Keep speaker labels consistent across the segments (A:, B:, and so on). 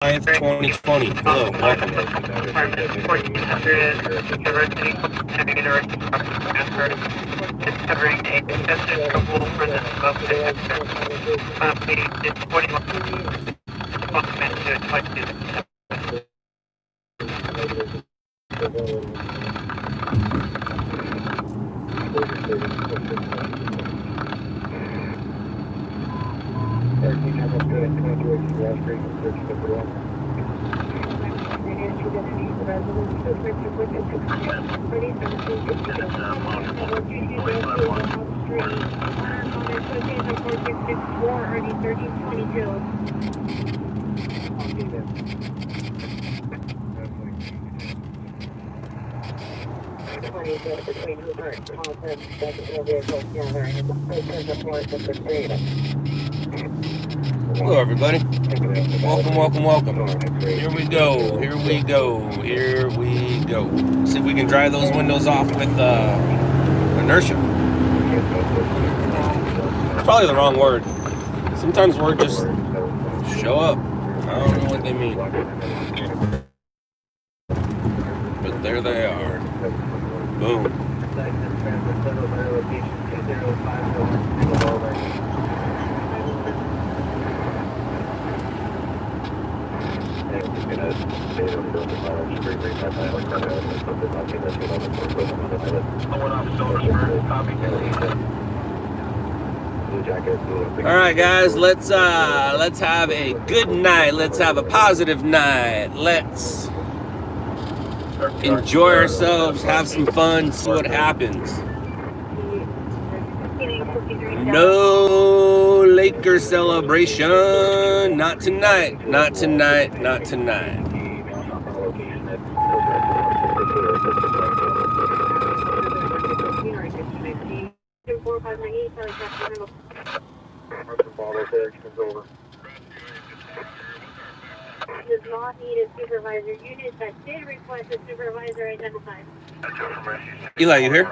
A: 2020. Hello, welcome. Hello, everybody. Welcome. Here we go. See if we can dry those windows off with inertia. It's probably the wrong word. Sometimes words just show up. I don't know what they mean. But there they are. Boom. All right, guys, let's have a good night. Let's have a positive night. Let's enjoy ourselves, have some fun, see what happens. No Laker celebration. Not tonight.
B: Does not need a supervisor. Unit that did request a supervisor identified.
A: Eli, you here?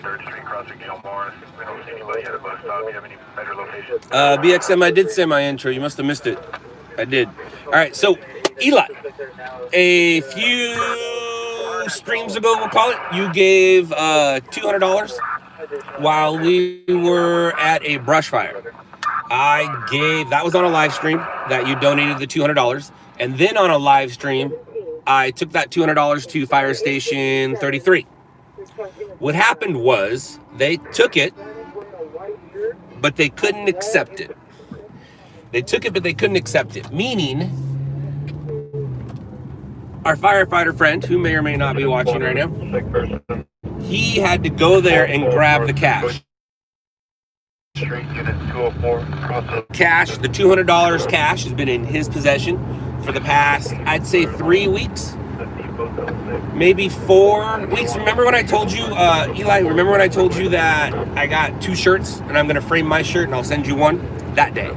C: 3rd Street crossing Gilmore. We don't see anybody at a bus stop. Do you have any better locations?
A: BXM, I did say my intro. You must have missed it. I did. All right, so Eli, a few streams ago, we'll call it, you gave $200 while we were at a brush fire. That was on a live stream that you donated the $200. And then on a live stream, I took that $200 to Fire Station 33. What happened was they took it, but they couldn't accept it. Meaning, our firefighter friend, who may or may not be watching right now, he had to go there and grab the cash. The $200 cash has been in his possession for the past, I'd say, 3 weeks, maybe 4 weeks. Remember when I told you, Eli, that I got 2 shirts and I'm going to frame my shirt and I'll send you one that day?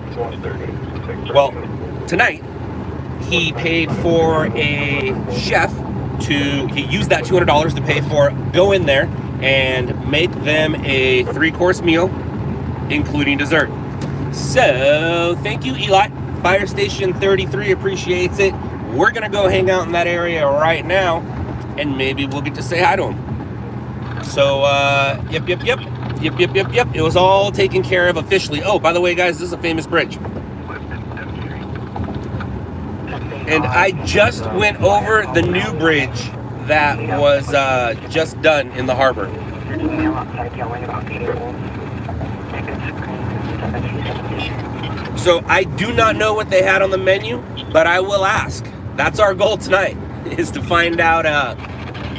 A: Well, tonight, he paid for a chef he used that $200 to pay for, go in there and make them a 3-course meal, including dessert. So, thank you, Eli. Fire Station 33 appreciates it. We're going to go hang out in that area right now, and maybe we'll get to say hi to him. So, yep. It was all taken care of officially. Oh, by the way, guys, this is a famous bridge. And I just went over the new bridge that was just done in the harbor. So I do not know what they had on the menu, but I will ask. That's our goal tonight, is to find out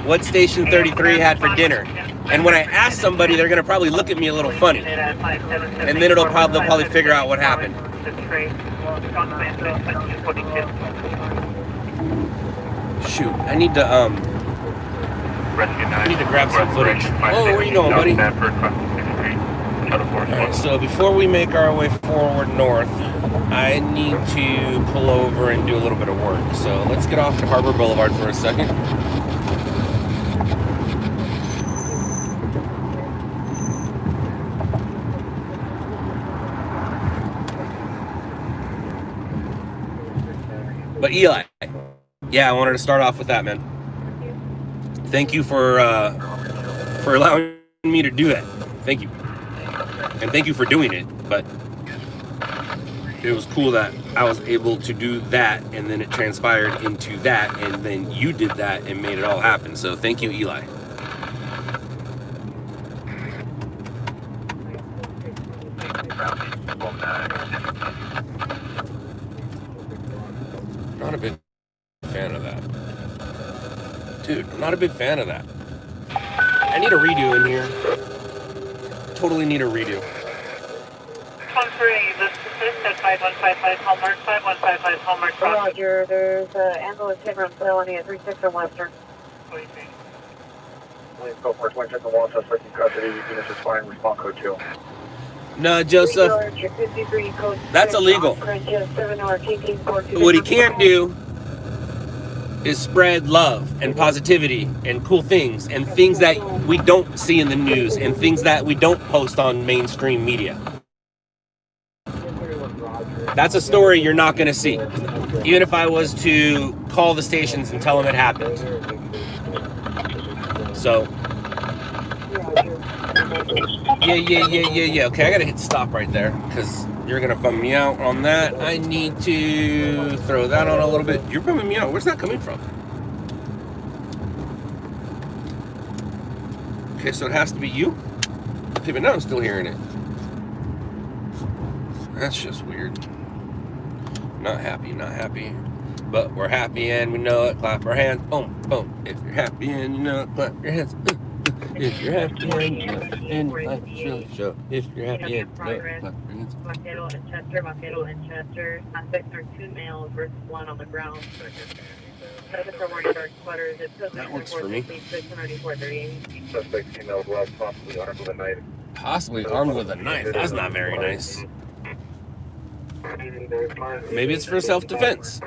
A: what Station 33 had for dinner. And when I ask somebody, they're going to probably look at me a little funny. And then they'll probably figure out what happened. Shoot, I need to grab some footage. Oh, where are you going, buddy? Alright, so before we make our way forward north, I need to pull over and do a little bit of work. So let's get off to Harbor Boulevard for a second. But Eli. Yeah, I wanted to start off with that, man. Thank you for allowing me to do that. Thank you. And thank you for doing it. But it was cool that I was able to do that, and then it transpired into that, and then you did that and made it all happen. So thank you, Eli. Not a big fan of that. Dude, I'm not a big fan of that. I need a redo in here. Totally need a redo.
D: 1-3, this is at 5155 Hallmark, 5155 Hallmark.
B: Roger, there's an ambulance hit run felony at 36 on Western.
C: Please go for 26 and 1 suspect in custody. Units responding, respond code 2.
A: No, Joseph, that's illegal. What he can't do is spread love and positivity and cool things and things that we don't see in the news and things that we don't post on mainstream media. That's a story you're not going to see. Even if I was to call the stations and tell them it happened. So, yeah. Okay, I got to hit stop right there because you're going to bum me out on that. I need to throw that on a little bit. You're bumming me out. Where's that coming from? Okay, so it has to be you? Okay, but now I'm still hearing it. That's just weird. Not happy. But we're happy and we know it. Clap our hands. Boom, boom. If you're happy and you know it, clap your hands. If you're happy and you know it, and life show. If you're happy and you know it, clap your hands.
B: Vaquero and Chester. Suspects are 2 males versus 1 on the ground. Suspects are wearing dark sweaters.
A: That works for me.
C: Suspect female left, possibly armed with a knife.
A: Possibly armed with a knife. That's not very nice. Maybe it's for self-defense.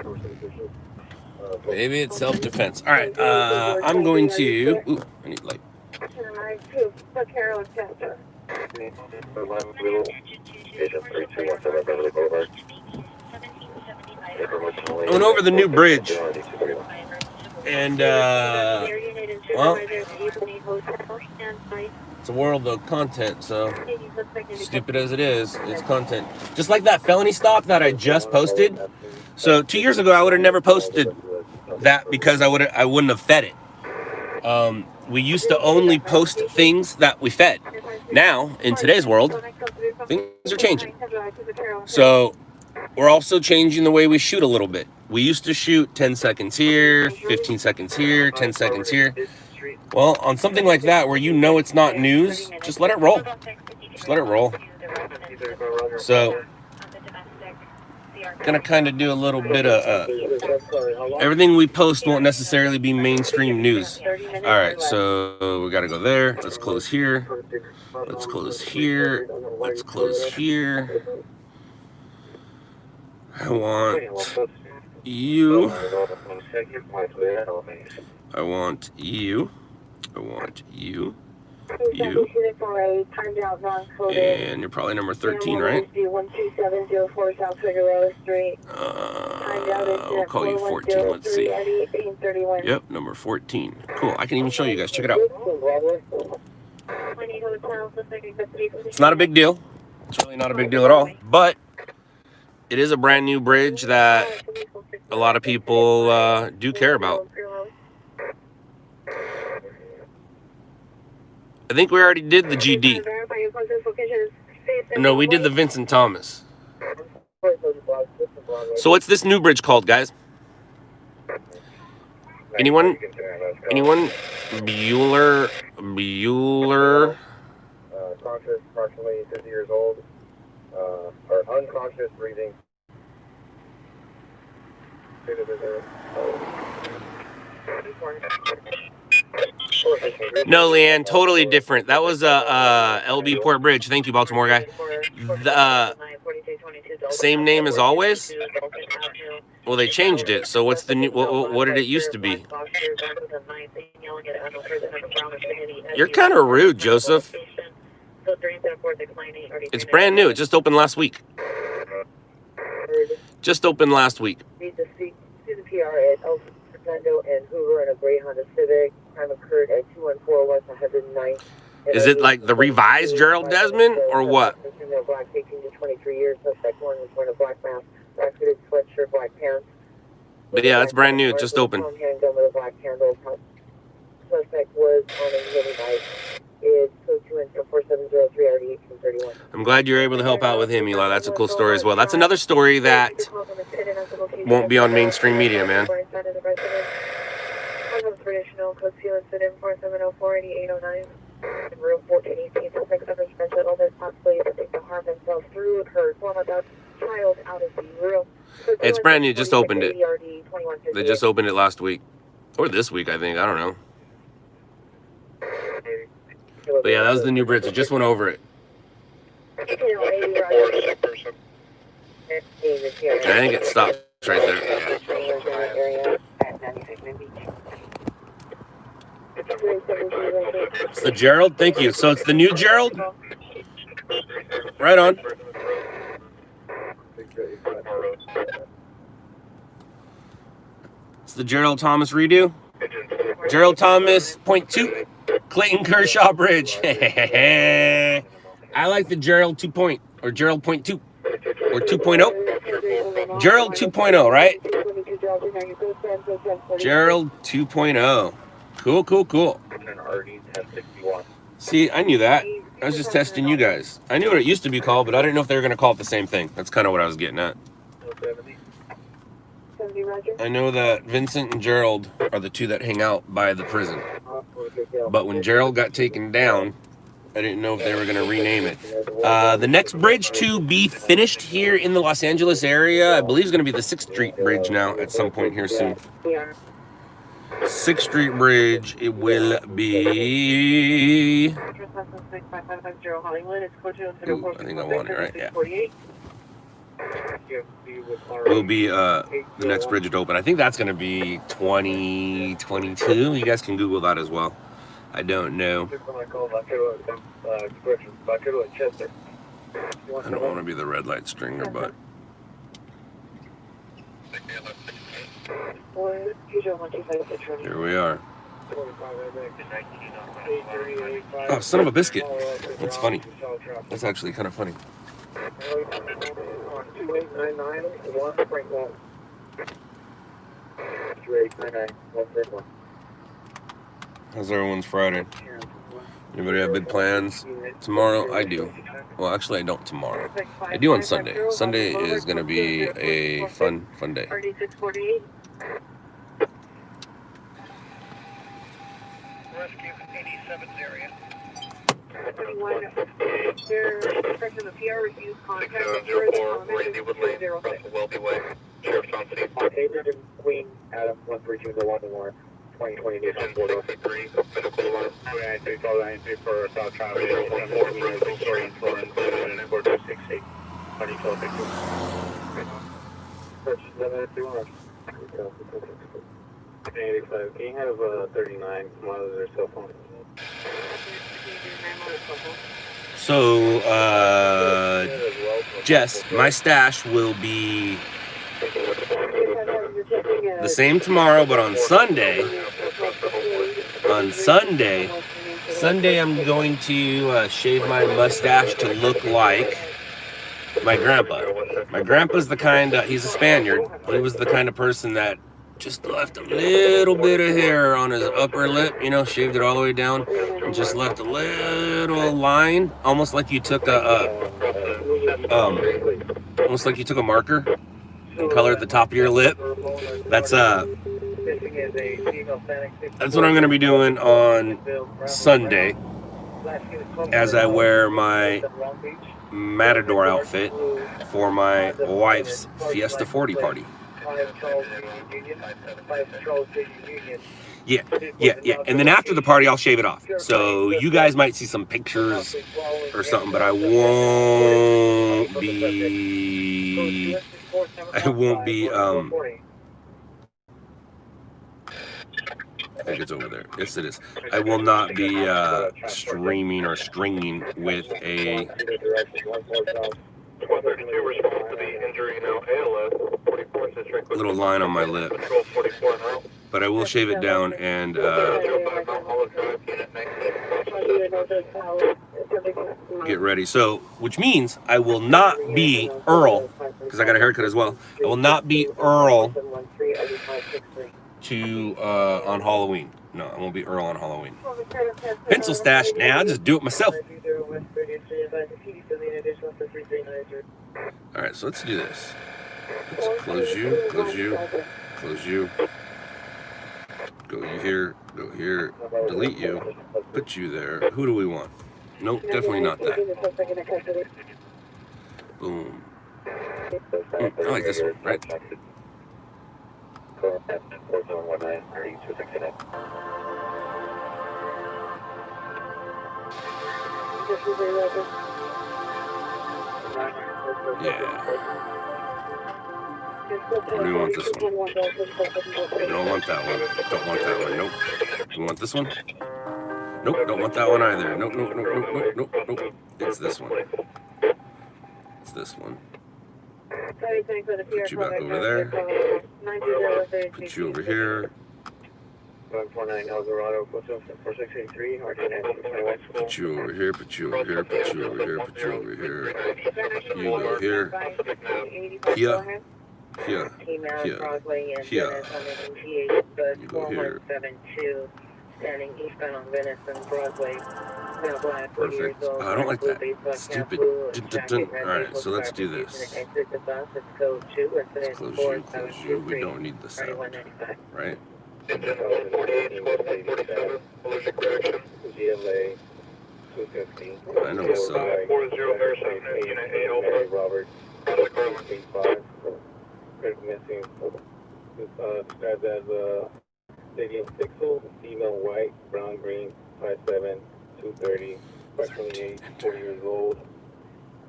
A: Maybe it's self-defense. All right, I'm going to... Ooh, I need light.
B: Vaquero and Chester.
A: I went over the new bridge. And, well, it's a world of content, so stupid as it is, it's content. Just like that felony stop that I just posted. So 2 years ago, I would have never posted that because I wouldn't have fed it. We used to only post things that we fed. Now, in today's world, things are changing. So we're also changing the way we shoot a little bit. We used to shoot 10 seconds here, 15 seconds here, 10 seconds here. Well, on something like that where you know it's not news, just let it roll. Just let it roll. So, gonna kind of do a little bit of everything we post won't necessarily be mainstream news. All right, so we gotta go there. Let's close here. Let's close here. Let's close here. I want you. I want you. I want you. You. And you're probably number 13, right?
B: 12704 South Figueroa Street.
A: I'll call you 14. Let's see. Yep, number 14. Cool. I can even show you guys. Check it out. It's not a big deal. It's really not a big deal at all. But it is a brand new bridge that a lot of people do care about. I think we already did the GD. No, we did the Vincent Thomas. So what's this new bridge called, guys? Anyone? Bueller?
C: Conscious, approximately 50 years old. Or unconscious, breathing.
A: No, Leanne, totally different. That was LB Port Bridge. Thank you, Baltimore guy. The same name as always? Well, they changed it. So what's the new? What did it used to be? You're kind of rude, Joseph. It's brand new. It just opened last week. Just opened last week.
E: are at El Fernando and Hoover in a gray Honda Civic. Crime occurred at 214 West 109th.
A: Is it like the revised Gerald Desmond or what?
E: Black, 18 to 23 years. Suspect one was wearing a black mask, black hooded sweatshirt, black pants.
A: But yeah, that's brand new. It just opened.
E: Handgun with a black handle. Suspect was on a mini bike. It's code 24703 RD 1831.
A: I'm glad you're able to help out with him, Eli. That's a cool story as well. That's another story that won't be on mainstream media, man.
E: Traditional code seal incident 4704 8809. Room 1418. Suspect under suspension. All this possibility to take to harm themselves through her form of child out of the room.
A: It's brand new. Just opened it. They just opened it last week. Or this week, I think. I don't know. But yeah, that was the new bridge. It just went over it. I think it stopped right there. It's the Gerald? Thank you. So it's the new Gerald? Right on. It's the Gerald Thomas redo. Gerald Thomas, .2. Clayton Kershaw Bridge. I like the Gerald 2.0 or Gerald .2 or 2.0. Gerald 2.0, right? Gerald 2.0. Cool, cool, cool. See, I knew that. I was just testing you guys. I knew what it used to be called, but I didn't know if they were going to call it the same thing. That's kind of what I was getting at. I know that Vincent and Gerald are the two that hang out by the prison. But when Gerald got taken down, I didn't know if they were going to rename it. The next bridge to be finished here in the Los Angeles area, I believe, is going to be the 6th Street Bridge now at some point here soon. 6th Street Bridge, it will be... Ooh, I think I want it, right? Yeah. Will be the next bridge to open. I think that's going to be 2022. You guys can Google that as well. I don't know. I don't want to be the red light stringer, but... Here we are. Oh, son of a biscuit. That's funny. That's actually kind of funny. How's everyone's Friday? Anybody have big plans? Tomorrow, I do. Well, actually, I don't tomorrow. I do on Sunday. Sunday is going to be a fun day.
D: Rescue 87 area.
C: Queen, Adam, 132 to Baltimore, 2020 news on board. 3 for South Travis, 4 Florence, and 4268. Purchase 731. 85. Can you have 39 miles of their cell phone?
A: So, Jess, my stash will be the same tomorrow, but on Sunday, I'm going to shave my mustache to look like my grandpa. My grandpa's the kind of, he's a Spaniard. He was the kind of person that just left a little bit of hair on his upper lip, you know, shaved it all the way down, and just left a little line, almost like you took almost like you took a marker and colored the top of your lip. That's what I'm gonna be doing on Sunday, as I wear my Matador outfit for my wife's Fiesta 40 party. Yeah. And then after the party, I'll shave it off. So you guys might see some pictures or something, but I won't be, I think it's over there. Yes, it is. I will not be streaming or stringing with a
C: Squad 32 responds to the injury now ALS. 44 district.
A: Little line on my lip.
C: Patrol 44 now.
A: But I will shave it down and
C: 05 Mount Olive Drive, unit 19.
A: get ready. So, which means I will not be Earl, because I got a haircut as well. I will not be Earl to on Halloween. No, I won't be Earl on Halloween. Pencil stash. Nah, I'll just do it myself. All right, so let's do this. Let's close you, close you, close you. Go you here, go here, delete you, put you there. Who do we want? Nope, definitely not that. Boom. I like this one, right? Yeah. Or do we want this one? We don't want that one. Don't want that one. Nope. Do we want this one? Nope. Don't want that one either. Nope. Nope. Nope. Nope. Nope. Nope. Nope. It's this one. It's this one. Put you back over there. Put you over here.
C: 149 Eldorado, 4683,
A: Put you over here. Put you over here. Put you over here. Put you over here. You go here. Here. Here, here, here. You go here.
B: Standing eastbound on Venice and Broadway.
A: Perfect. Oh, I don't like that. Stupid. Alright, so let's do this. Close you, close you. We don't need the sound. Right? I know what's up.
C: 40 Harrison, unit 8 over. Robert, missing. Described as Stadium Pixel, female white, brown green, 5'7", 230, approximately 8, 40 years old.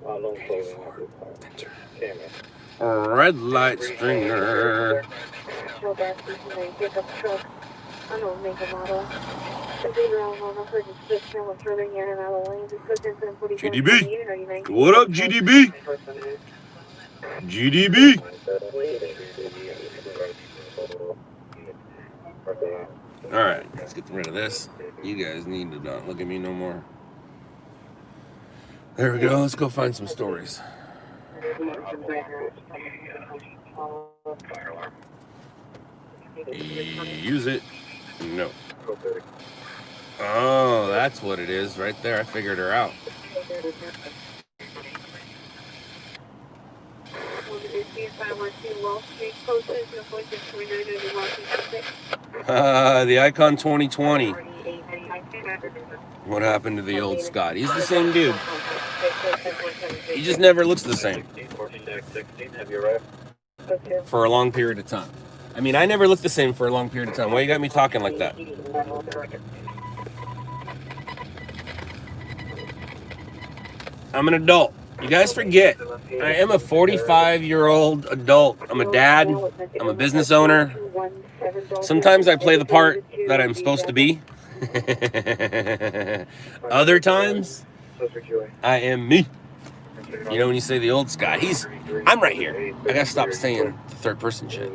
C: Lone clothing. Camera.
A: Red light stringer. GDB. What up, GDB? GDB. Alright, let's get rid of this. You guys need to not look at me no more. There we go. Let's go find some stories. Use it. No. Oh, that's what it is right there. I figured her out. The Icon 2020. What happened to the old Scott? He's the same dude. He just never looks the same. For a long period of time. I mean, I never looked the same for a long period of time. Why you got me talking like that? I'm an adult. You guys forget, I am a 45-year-old adult. I'm a dad. I'm a business owner. Sometimes I play the part that I'm supposed to be. Other times, I am me. You know when you say the old Scott, I'm right here. I gotta stop saying the third person shit.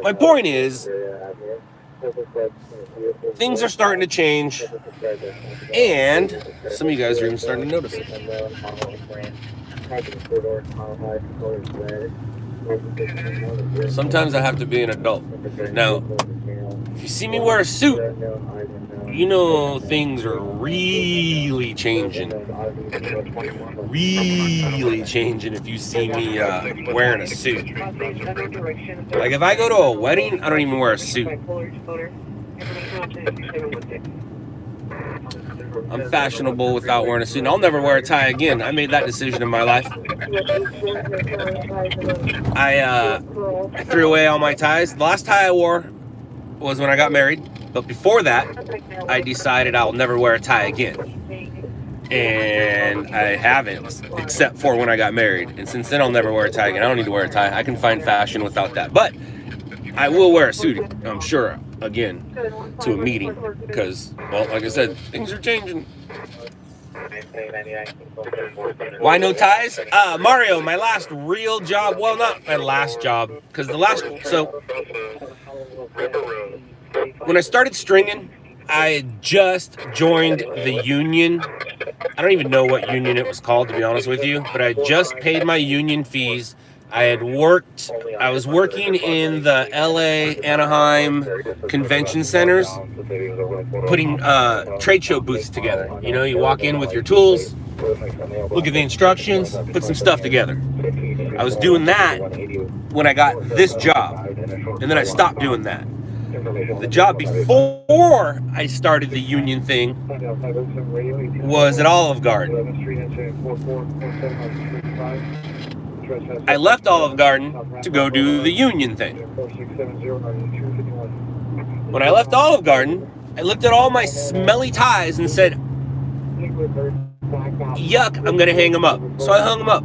A: My point is, things are starting to change, and some of you guys are even starting to notice it. Sometimes I have to be an adult. Now, if you see me wear a suit, you know things are really changing. Really changing if you see me wearing a suit. Like if I go to a wedding, I don't even wear a suit. I'm fashionable without wearing a suit. And I'll never wear a tie again. I made that decision in my life. I threw away all my ties. The last tie I wore was when I got married. But before that, I decided I'll never wear a tie again. And I haven't, except for when I got married. And since then, I'll never wear a tie again. I don't need to wear a tie. I can find fashion without that. But I will wear a suit, I'm sure, again, to a meeting. Because, well, like I said, things are changing. Why no ties? Mario, my last real job, well, not my last job, because so when I started stringing, I had just joined the union. I don't even know what union it was called, to be honest with you, but I just paid my union fees. I was working in the LA, Anaheim convention centers, putting trade show booths together. You know, you walk in with your tools, look at the instructions, put some stuff together. I was doing that when I got this job, and then I stopped doing that. The job before I started the union thing was at Olive Garden. I left Olive Garden to go do the union thing. When I left Olive Garden, I looked at all my smelly ties and said, yuck, I'm going to hang them up. So I hung them up.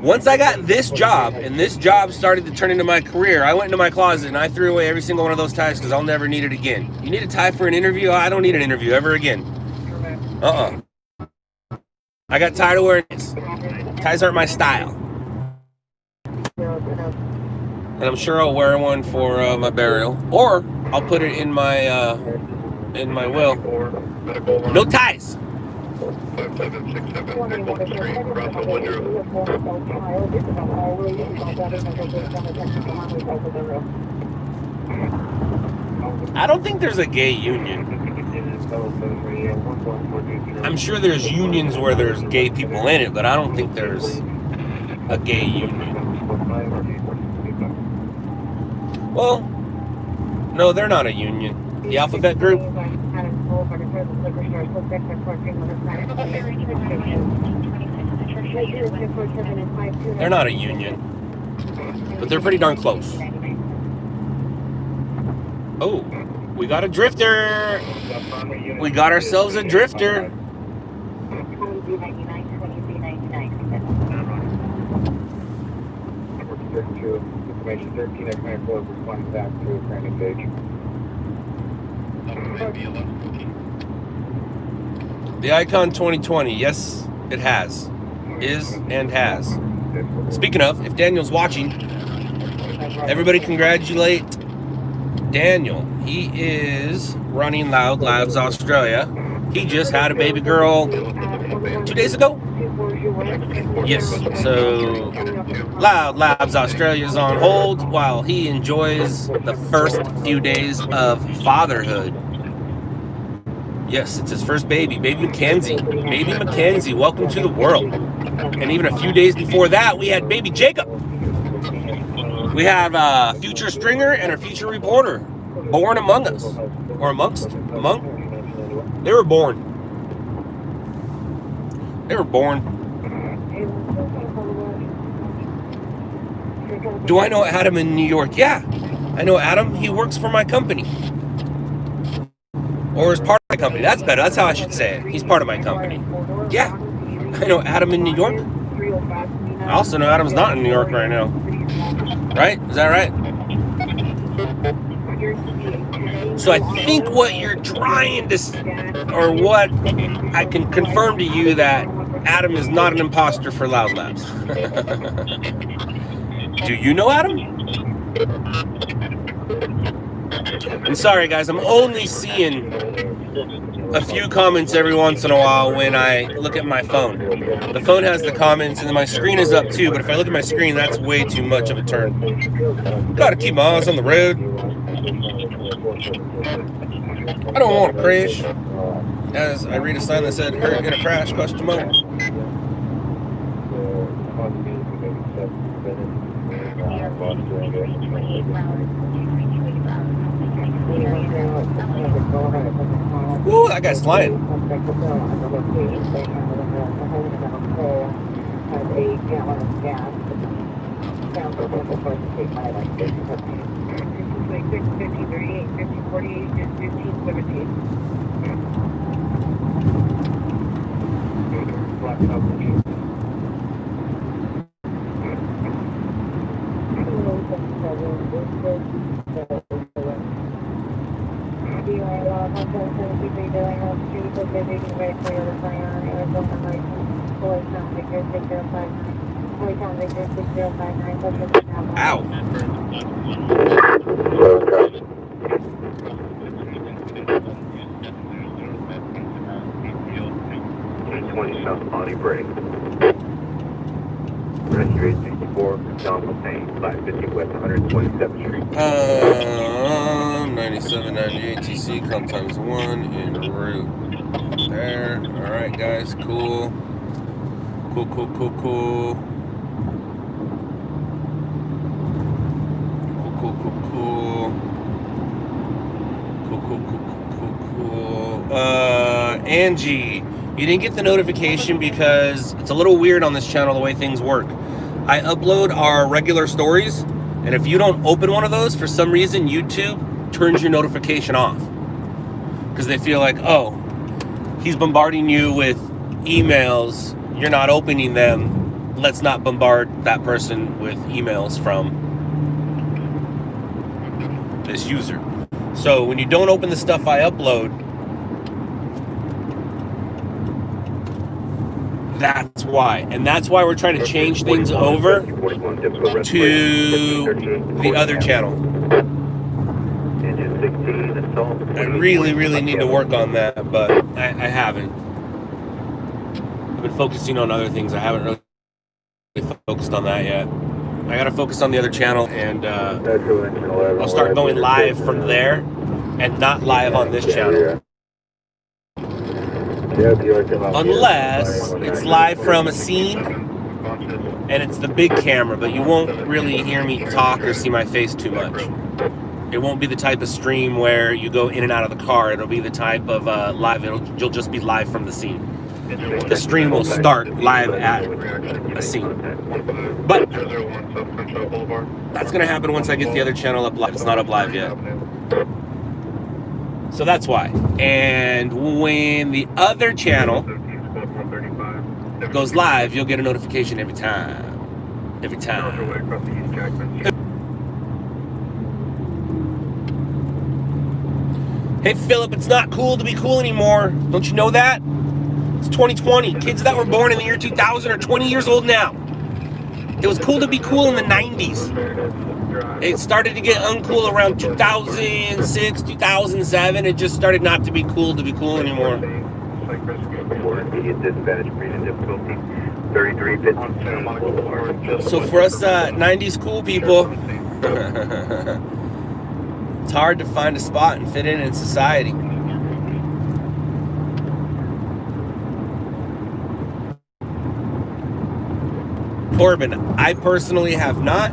A: Once I got this job, and this job started to turn into my career, I went into my closet and I threw away every single one of those ties because I'll never need it again. You need a tie for an interview? I don't need an interview ever again. I got tired of wearing this. Ties aren't my style. And I'm sure I'll wear one for my burial. Or I'll put it in my will. No ties.
E: 576
A: I don't think there's a gay union. I'm sure there's unions where there's gay people in it, but I don't think there's a gay union. Well, no, they're not a union. The Alphabet Group. They're not a union, but they're pretty darn close. Oh, we got a drifter. We got ourselves a drifter.
C: Information 13x94 responding back to Brandon Page.
A: The Icon 2020, yes, it has. Is and has. Speaking of, if Daniel's watching, everybody congratulate Daniel. He is running LOUDLABS Australia. He just had a baby girl 2 days ago. Yes, so LOUDLABS Australia is on hold while he enjoys the first few days of fatherhood. Yes, it's his first baby, baby Mackenzie. Baby Mackenzie, welcome to the world. And even a few days before that, we had baby Jacob. We have a future stringer and a future reporter born among us. Or among? They were born. They were born. Do I know Adam in New York? Yeah, I know Adam. He works for my company. Or is part of my company. That's better. That's how I should say it. He's part of my company. Yeah, I know Adam in New York. I also know Adam's not in New York right now. Right? Is that right? So I think what you're trying to, or what I can confirm to you, that Adam is not an imposter for LOUDLABS. Do you know Adam? I'm sorry guys, I'm only seeing a few comments every once in a while when I look at my phone. The phone has the comments and then my screen is up too, but if I look at my screen, that's way too much of a turn. Gotta keep my eyes on the road. I don't want to crash. As I read a sign that said, "Hurt, gonna crash?" ? Ooh, that guy's flying. Ow.
C: South Bonnie Break. Rescue 864, John Plain, 550 West 127th Street.
A: 9798 TC, comp times 1 en route. There. Alright, guys, cool. Cool. Cool. Angie, you didn't get the notification because it's a little weird on this channel the way things work. I upload our regular stories, and if you don't open one of those, for some reason YouTube turns your notification off. Because they feel like, oh, he's bombarding you with emails, you're not opening them, let's not bombard that person with emails from this user. So when you don't open the stuff I upload, that's why. And that's why we're trying to change things over to the other channel. I really need to work on that, but I haven't. I've been focusing on other things. I haven't really focused on that yet. I gotta focus on the other channel, and I'll start going live from there and not live on this channel. Unless it's live from a scene and it's the big camera, but you won't really hear me talk or see my face too much. It won't be the type of stream where you go in and out of the car. It'll be the type of live, you'll just be live from the scene. The stream will start live at a scene. But that's gonna happen once I get the other channel up live. It's not up live yet. So that's why. And when the other channel goes live, you'll get a notification every time. Every time. Hey Philip, it's not cool to be cool anymore. Don't you know that? It's 2020. Kids that were born in the year 2000 are 20 years old now. It was cool to be cool in the 90s. It started to get uncool around 2006, 2007. It just started not to be cool anymore. So for us 90s cool people, it's hard to find a spot and fit in society. Corbin, I personally have not.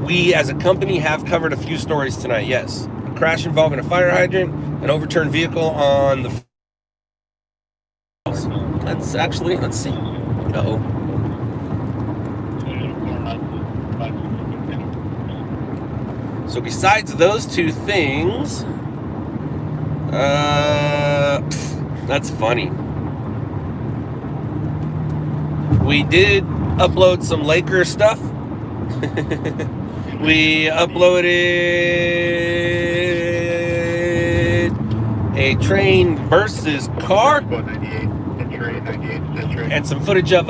A: We as a company have covered a few stories tonight, yes. A crash involving a fire hydrant, an overturned vehicle on the... Let's actually, let's see. Uh-oh. So besides those two things, that's funny. We did upload some Lakers stuff. We uploaded a train versus car and some footage of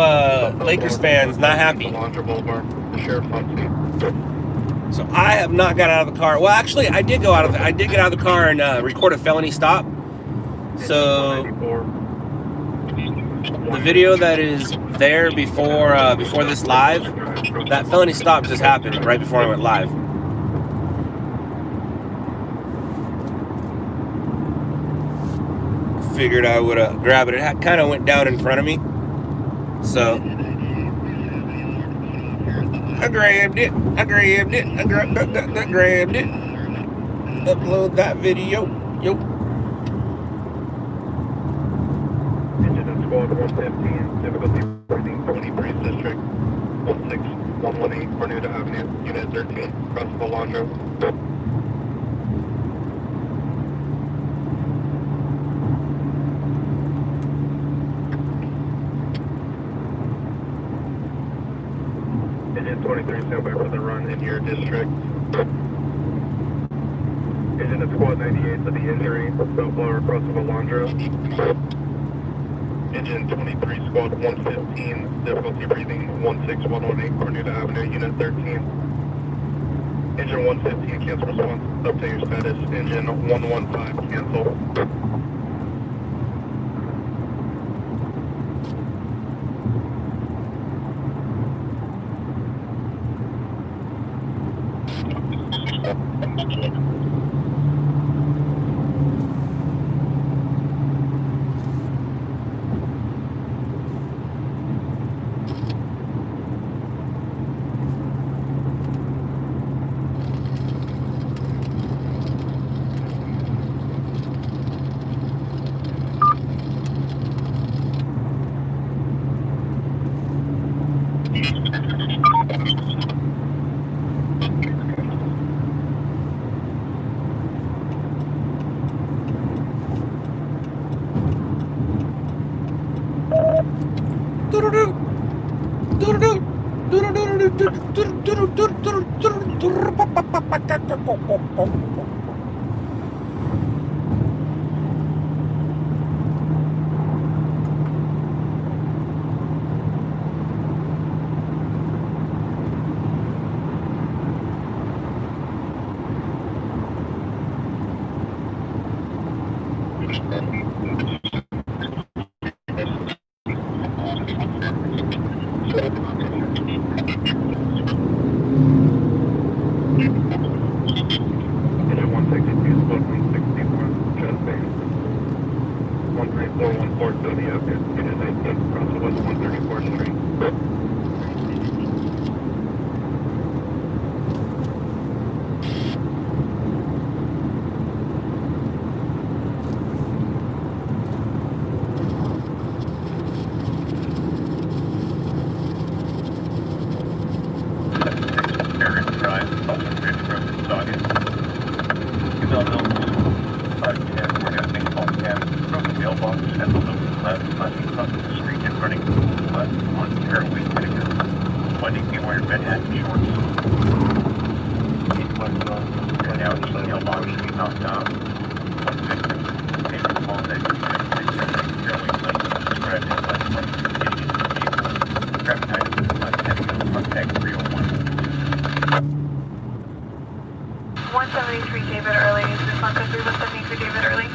A: Lakers fans not happy. So I have not got out of the car. Well, actually, I did get out of the car and record a felony stop. So the video that is there before this live, that felony stop just happened right before I went live. Figured I would grab it. It kind of went down in front of me, so I grabbed it. Upload that video. Yo.
C: Engine squad 115, difficulty 23 district, 16118, Cornuda Avenue, Unit 13, cross Volandro. Engine 23, stand by for the run in your district. Engine at squad 98 for the injury, snowblower across of Alondra. Engine 23, squad 115, difficulty breathing 16118, Cornuda Avenue, unit 13. Engine 115, cancel response, update your status. Engine 115, cancel. Engine 162, squad 164, chest base. 13414 Zodiac, unit 19, across the west 134th Street.
D: David Early, is this 173 David Early?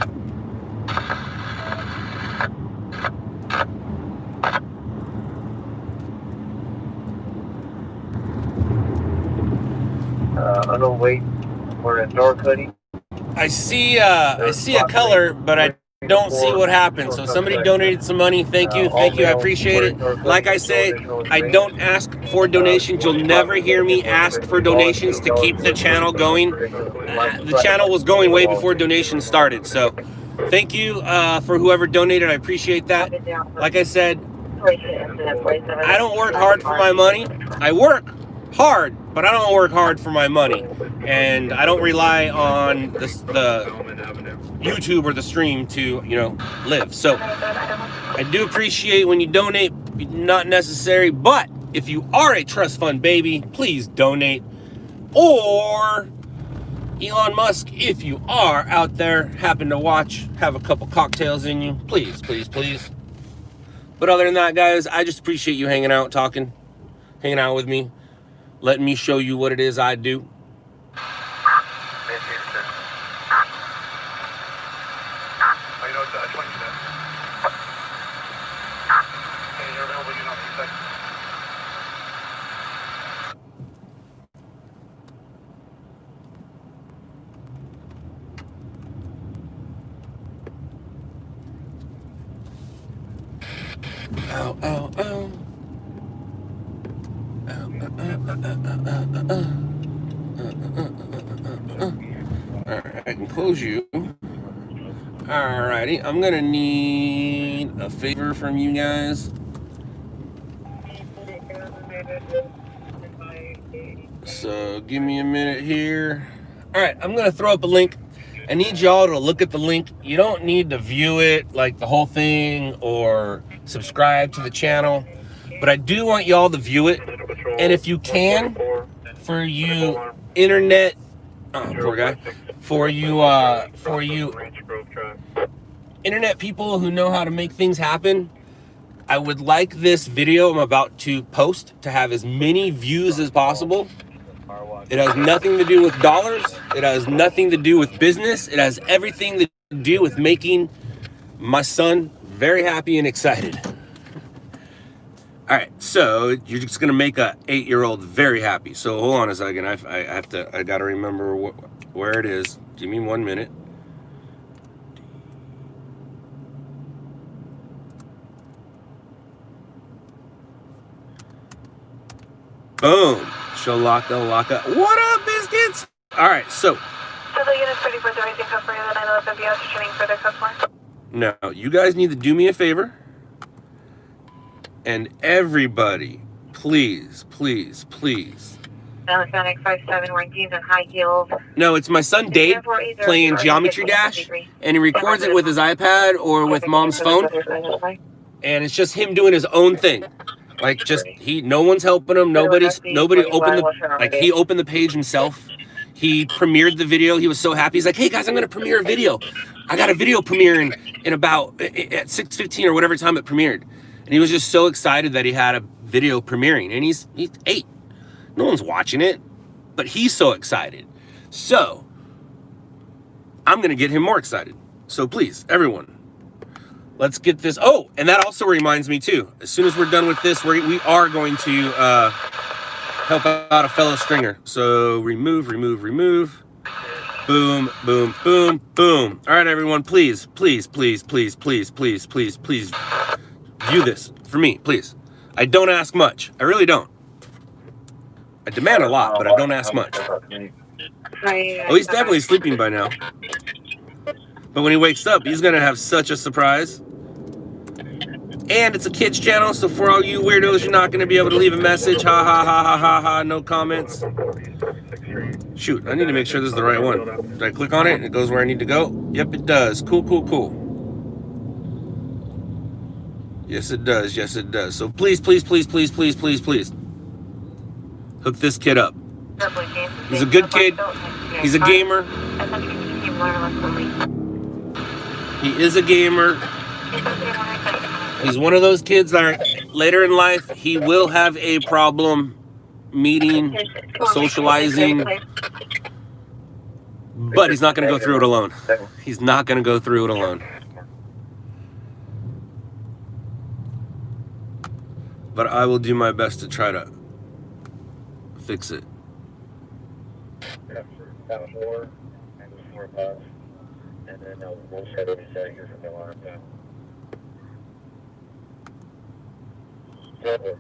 C: Unknown weight, we're in dark hoodie.
A: I see a color, but I don't see what happened. So somebody donated some money. Thank you, I appreciate it. Like I say, I don't ask for donations. You'll never hear me ask for donations to keep the channel going. The channel was going way before donations started. So thank you for whoever donated. I appreciate that. Like I said, I don't work hard for my money. I work hard, but I don't work hard for my money. And I don't rely on the YouTube or the stream to, live. So I do appreciate when you donate, not necessary, but if you are a trust fund baby, please donate. Or Elon Musk, if you are out there, happen to watch, have a couple cocktails in you, please, please, please. But other than that, guys, I just appreciate you hanging out, talking, hanging out with me, letting me show you what it is I do. Ow, ow, ow. Alright, I can close you. Alrighty, I'm gonna need a favor from you guys. So give me a minute here. Alright, I'm gonna throw up a link. I need y'all to look at the link. You don't need to view it, like the whole thing, or subscribe to the channel. But I do want y'all to view it. And if you can, for you internet, oh, poor guy, for you internet people who know how to make things happen, I would like this video I'm about to post to have as many views as possible. It has nothing to do with dollars. It has nothing to do with business. It has everything to do with making my son very happy and excited. All right, so you're just gonna make a 8-year-old very happy. So hold on a second. I gotta remember where it is. Give me 1 minute. Boom. Shalaka laka. What up, biscuits? All right, so.
D: So the unit's ready for everything code for you, then I know if MBS is training further code for.
A: No, you guys need to do me a favor. And everybody, please, please, please.
B: Electronic 5'7", wearing jeans and high heels.
A: No, it's my son Dave playing Geometry Dash, and he records it with his iPad or with mom's phone. And it's just him doing his own thing. Like, just, no one's helping him. Nobody opened he opened the page himself. He premiered the video. He was so happy. He's like, hey guys, I'm gonna premiere a video. I got a video premiering in about at 6:15 or whatever time it premiered. And he was just so excited that he had a video premiering. And he's 8. No one's watching it, but he's so excited. So I'm gonna get him more excited. So please, everyone, let's get this. Oh, and that also reminds me too. As soon as we're done with this, we are going to help out a fellow stringer. So remove. Boom, boom, boom, boom. All right, everyone, please, please, please, please, please, please, please, please view this for me, please. I don't ask much. I really don't. I demand a lot, but I don't ask much. Oh, he's definitely sleeping by now. But when he wakes up, he's gonna have such a surprise. And it's a kids channel, so for all you weirdos, you're not gonna be able to leave a message. Ha ha ha ha ha ha, no comments. Shoot, I need to make sure this is the right one. Did I click on it and it goes where I need to go? Yep, it does. Cool, cool, cool. Yes, it does. Yes, it does. So please, please, please, please, please, please, please hook this kid up. He's a good kid. He's a gamer. He is a gamer. He's one of those kids that later in life, he will have a problem meeting, socializing, but he's not going to go through it alone. He's not going to go through it alone. But I will do my best to try to fix it.
C: And then we'll set it aside here from the alarm down. Over.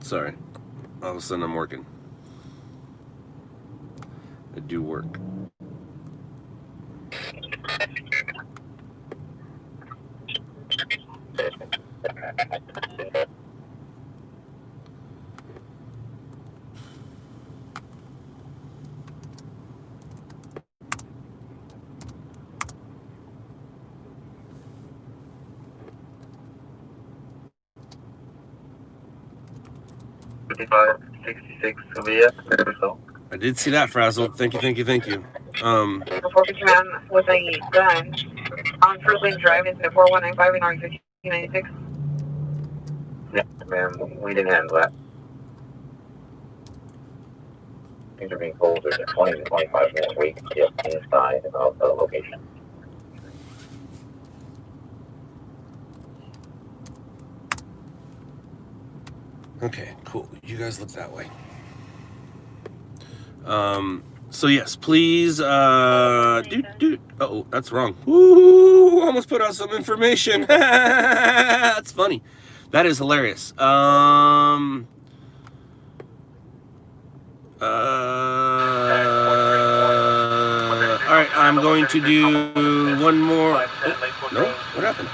A: Sorry, all of a sudden I'm working. I do work. I did see that, Frazzle. Thank you, thank you, thank you.
B: Before we came out with a gun on Fruit Lane Drive into 4195 in R1596.
F: Yeah, ma'am, we didn't handle that. Things are being pulled within 20 to 25 minutes where you can get inside of the location.
A: Okay, cool. You guys look that way. So yes, please, oh, that's wrong. Ooh, almost put out some information. That's funny. That is hilarious. All right, I'm going to do one more. Oh, no, what happened?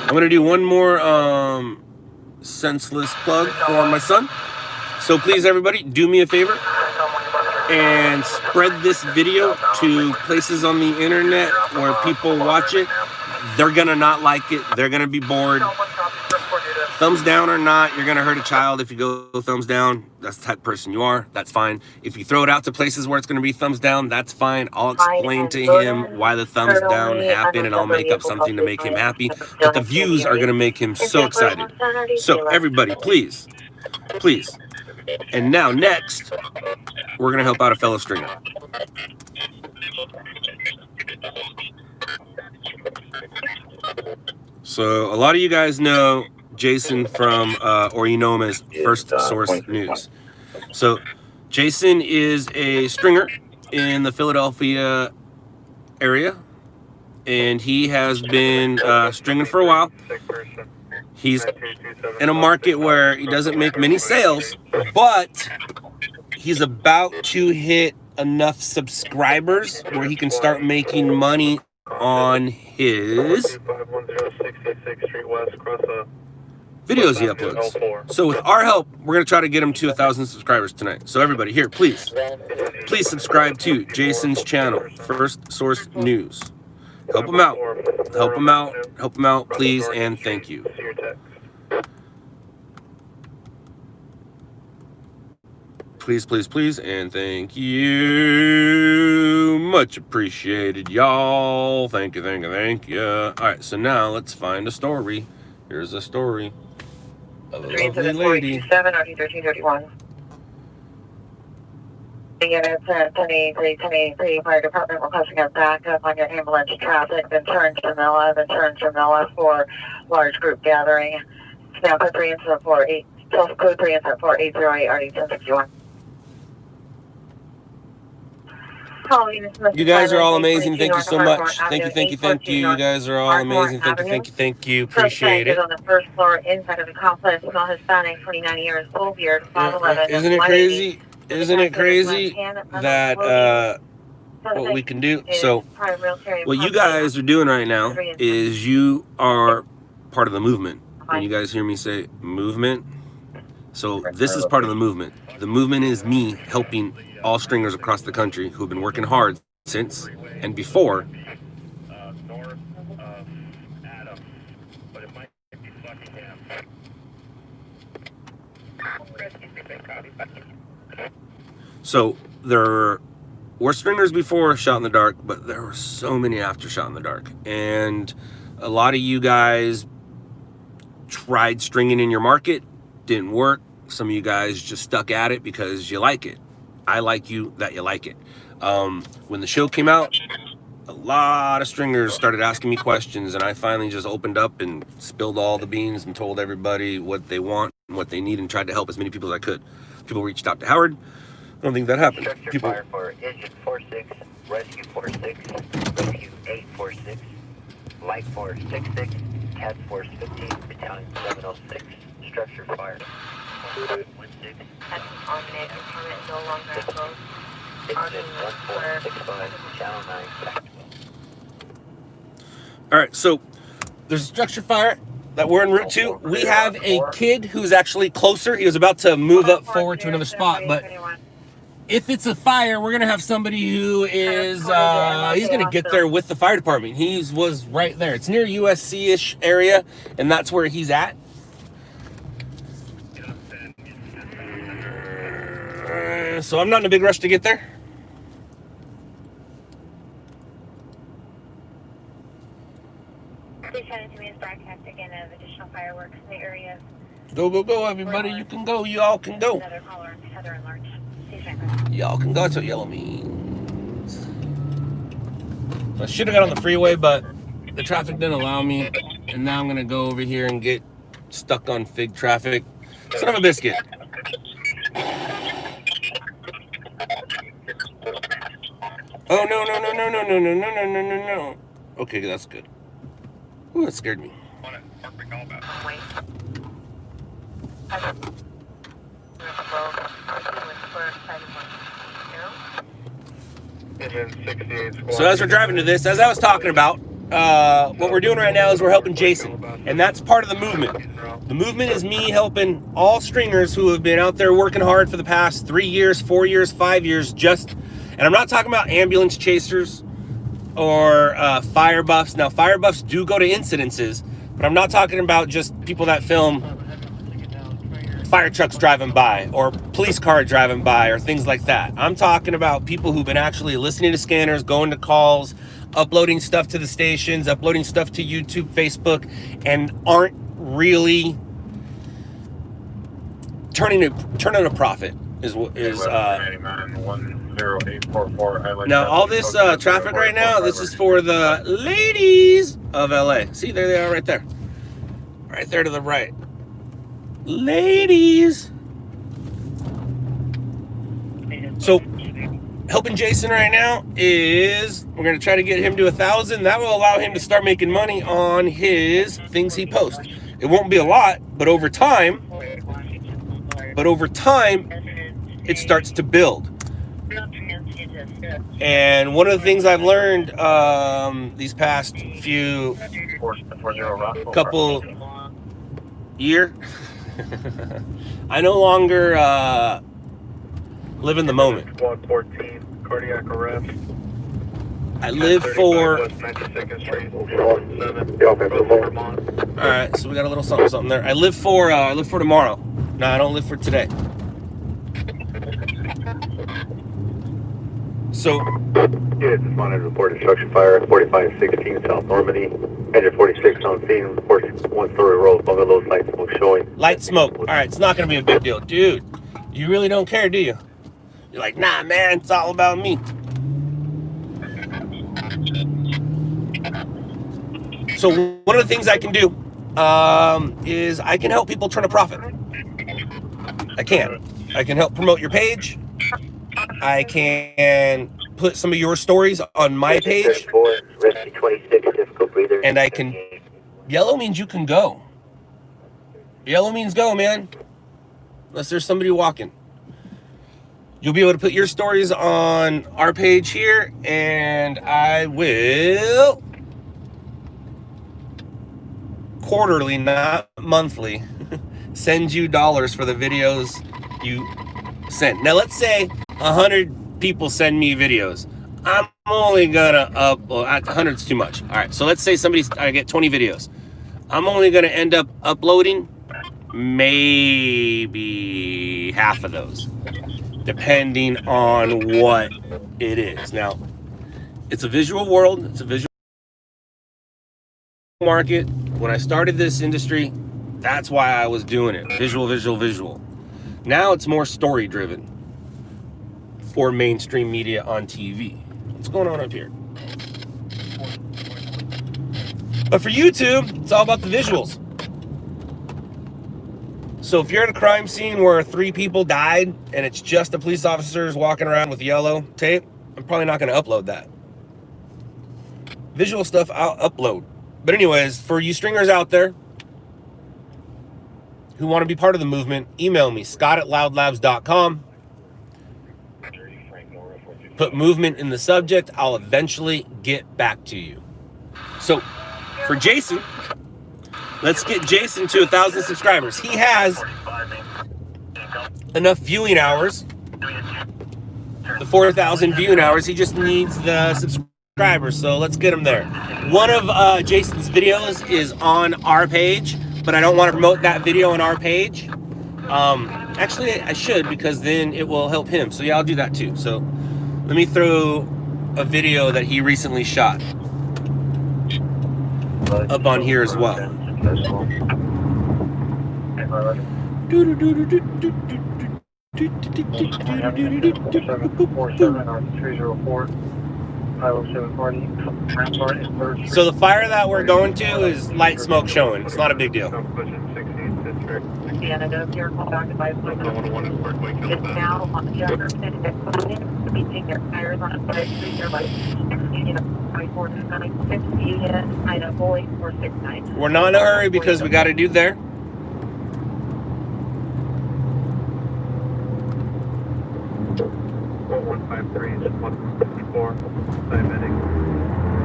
A: I'm going to do one more, senseless plug for my son. So please, everybody, do me a favor and spread this video to places on the internet where people watch it. They're gonna not like it. They're gonna be bored. Thumbs down or not, you're gonna hurt a child if you go thumbs down. That's the type of person you are. That's fine. If you throw it out to places where it's gonna be thumbs down, that's fine. I'll explain to him why the thumbs down happen, and I'll make up something to make him happy. But the views are gonna make him so excited. So everybody, please. And now next, we're gonna help out a fellow stringer. So a lot of you guys know Jason from, or you know him as First Source News. So Jason is a stringer in the Philadelphia area, and he has been stringing for a while. He's in a market where he doesn't make many sales, but he's about to hit enough subscribers where he can start making money on his videos he uploads. So with our help, we're going to try to get him to 1,000 subscribers tonight. So everybody here, please subscribe to Jason's channel, First Source News. Help him out. Help him out, please, and thank you. Please, and thank you. Much appreciated, y'all. Thank you. All right, so now let's find a story. Here's a story of a lovely lady.
E: 7 or 1331. The units at 1083 Fire Department requesting a backup on your ambulance traffic. Been turned to Milla for large group gathering. Now code 3 and 48, code 3 and 4808 RD 1061.
A: You guys are all amazing. Thank you so much. Thank you. You guys are all amazing. Thank you. Appreciate it.
E: On the first floor inside of the complex, female Hispanic, 29 years, full beard, 5'11".
A: Isn't it crazy? Isn't it crazy that what we can do? So what you guys are doing right now is you are part of the movement. When you guys hear me say movement, so this is part of the movement. The movement is me helping all stringers across the country who've been working hard since and before.
C: North of Adam, but it might be Buckingham.
A: So there were stringers before Shot in the Dark, but there were so many after Shot in the Dark. And a lot of you guys tried stringing in your market, didn't work. Some of you guys just stuck at it because you like it. I like you that you like it. When the show came out, a lot of stringers started asking me questions, and I finally just opened up and spilled all the beans and told everybody what they want and what they need and tried to help as many people as I could. People reached out to Howard. I don't think that happened. People
F: Fire for Engine 46, Rescue 46, Rescue 846, Light Force 66, Task Force 15, Battalion 706, Structure Fire 16.
D: No longer closed.
F: Engine 1465, Channel 9, tactical.
A: All right, so there's a structure fire that we're en route to. We have a kid who's actually closer. He was about to move up forward to another spot, but if it's a fire, we're gonna have somebody who is he's gonna get there with the fire department. He was right there. It's near USC-ish area, and that's where he's at. So I'm not in a big rush to get there.
D: Socializing is broadcasting in of additional fireworks in the area.
A: Go, go, go, everybody. You can go. Y'all can go.
D: Another caller, Heather and Larch.
A: Y'all can go. That's what yellow means. I should have got on the freeway, but the traffic didn't allow me. And now I'm going to go over here and get stuck on fig traffic. Son of a biscuit. Oh, no, no, no, no, no, no, no, no, no, no, no, no. Okay, that's good. Ooh, that scared me. So as we're driving to this, as I was talking about, what we're doing right now is we're helping Jason. And that's part of the movement. The movement is me helping all stringers who have been out there working hard for the past 3 years, 4 years, 5 years, and I'm not talking about ambulance chasers or fire buffs. Now, fire buffs do go to incidences, but I'm not talking about just people that film fire trucks driving by or police car driving by or things like that. I'm talking about people who've been actually listening to scanners, going to calls, uploading stuff to the stations, uploading stuff to YouTube, Facebook, and aren't really turning a profit. Now all this traffic right now, this is for the ladies of LA. See, there they are right there. Right there to the right. Ladies. So helping Jason right now is we're going to try to get him to 1,000. That will allow him to start making money on his things he posts. It won't be a lot, but over time it starts to build. And one of the things I've learned these past few couple year, I no longer live in the moment.
C: 114, cardiac arrest.
A: I live for. All right, so we got a little something there. I live for tomorrow. No, I don't live for today. So.
G: Unit just monitored reported structure fire at 4516 South Normandy. Engine 46 on scene. Reports 1-story row of bungalows, light smoke showing.
A: Light smoke. All right, it's not going to be a big deal. Dude, you really don't care, do you? You're like, nah, man, it's all about me. So one of the things I can do is I can help people turn a profit. I can help promote your page. I can put some of your stories on my page. And I can... Yellow means you can go. Yellow means go, man. Unless there's somebody walking. You'll be able to put your stories on our page here, and I will quarterly, not monthly, send you dollars for the videos you sent. Now, let's say 100 people send me videos. I'm only gonna upload. 100's too much. All right, so let's say I get 20 videos. I'm only gonna end up uploading maybe half of those, depending on what it is. Now, it's a visual world. It's a visual market. When I started this industry, that's why I was doing it. Visual, visual, visual. Now it's more story driven for mainstream media on TV. What's going on up here? But for YouTube, it's all about the visuals. So if you're at a crime scene where 3 people died and it's just the police officers walking around with yellow tape, I'm probably not going to upload that. Visual stuff, I'll upload. But anyways, for you stringers out there who want to be part of the movement, email me, scott@loudlabs.com. Put movement in the subject. I'll eventually get back to you. So for Jason, let's get Jason to 1,000 subscribers. He has enough viewing hours, the 4,000 viewing hours. He just needs the subscribers, so let's get him there. One of Jason's videos is on our page, but I don't want to promote that video on our page. Actually, I should, because then it will help him. So yeah, I'll do that too. So let me throw a video that he recently shot. up on here as well. So the fire that we're going to is light smoke showing. It's not a big deal.
E: And I know if you're contacted by it's now on the other end of the taking their tires on a 5-3, they're like, exceeding a 496 unit, item Boeing 469.
A: We're not in a hurry because we got to do there.
C: Diabetic,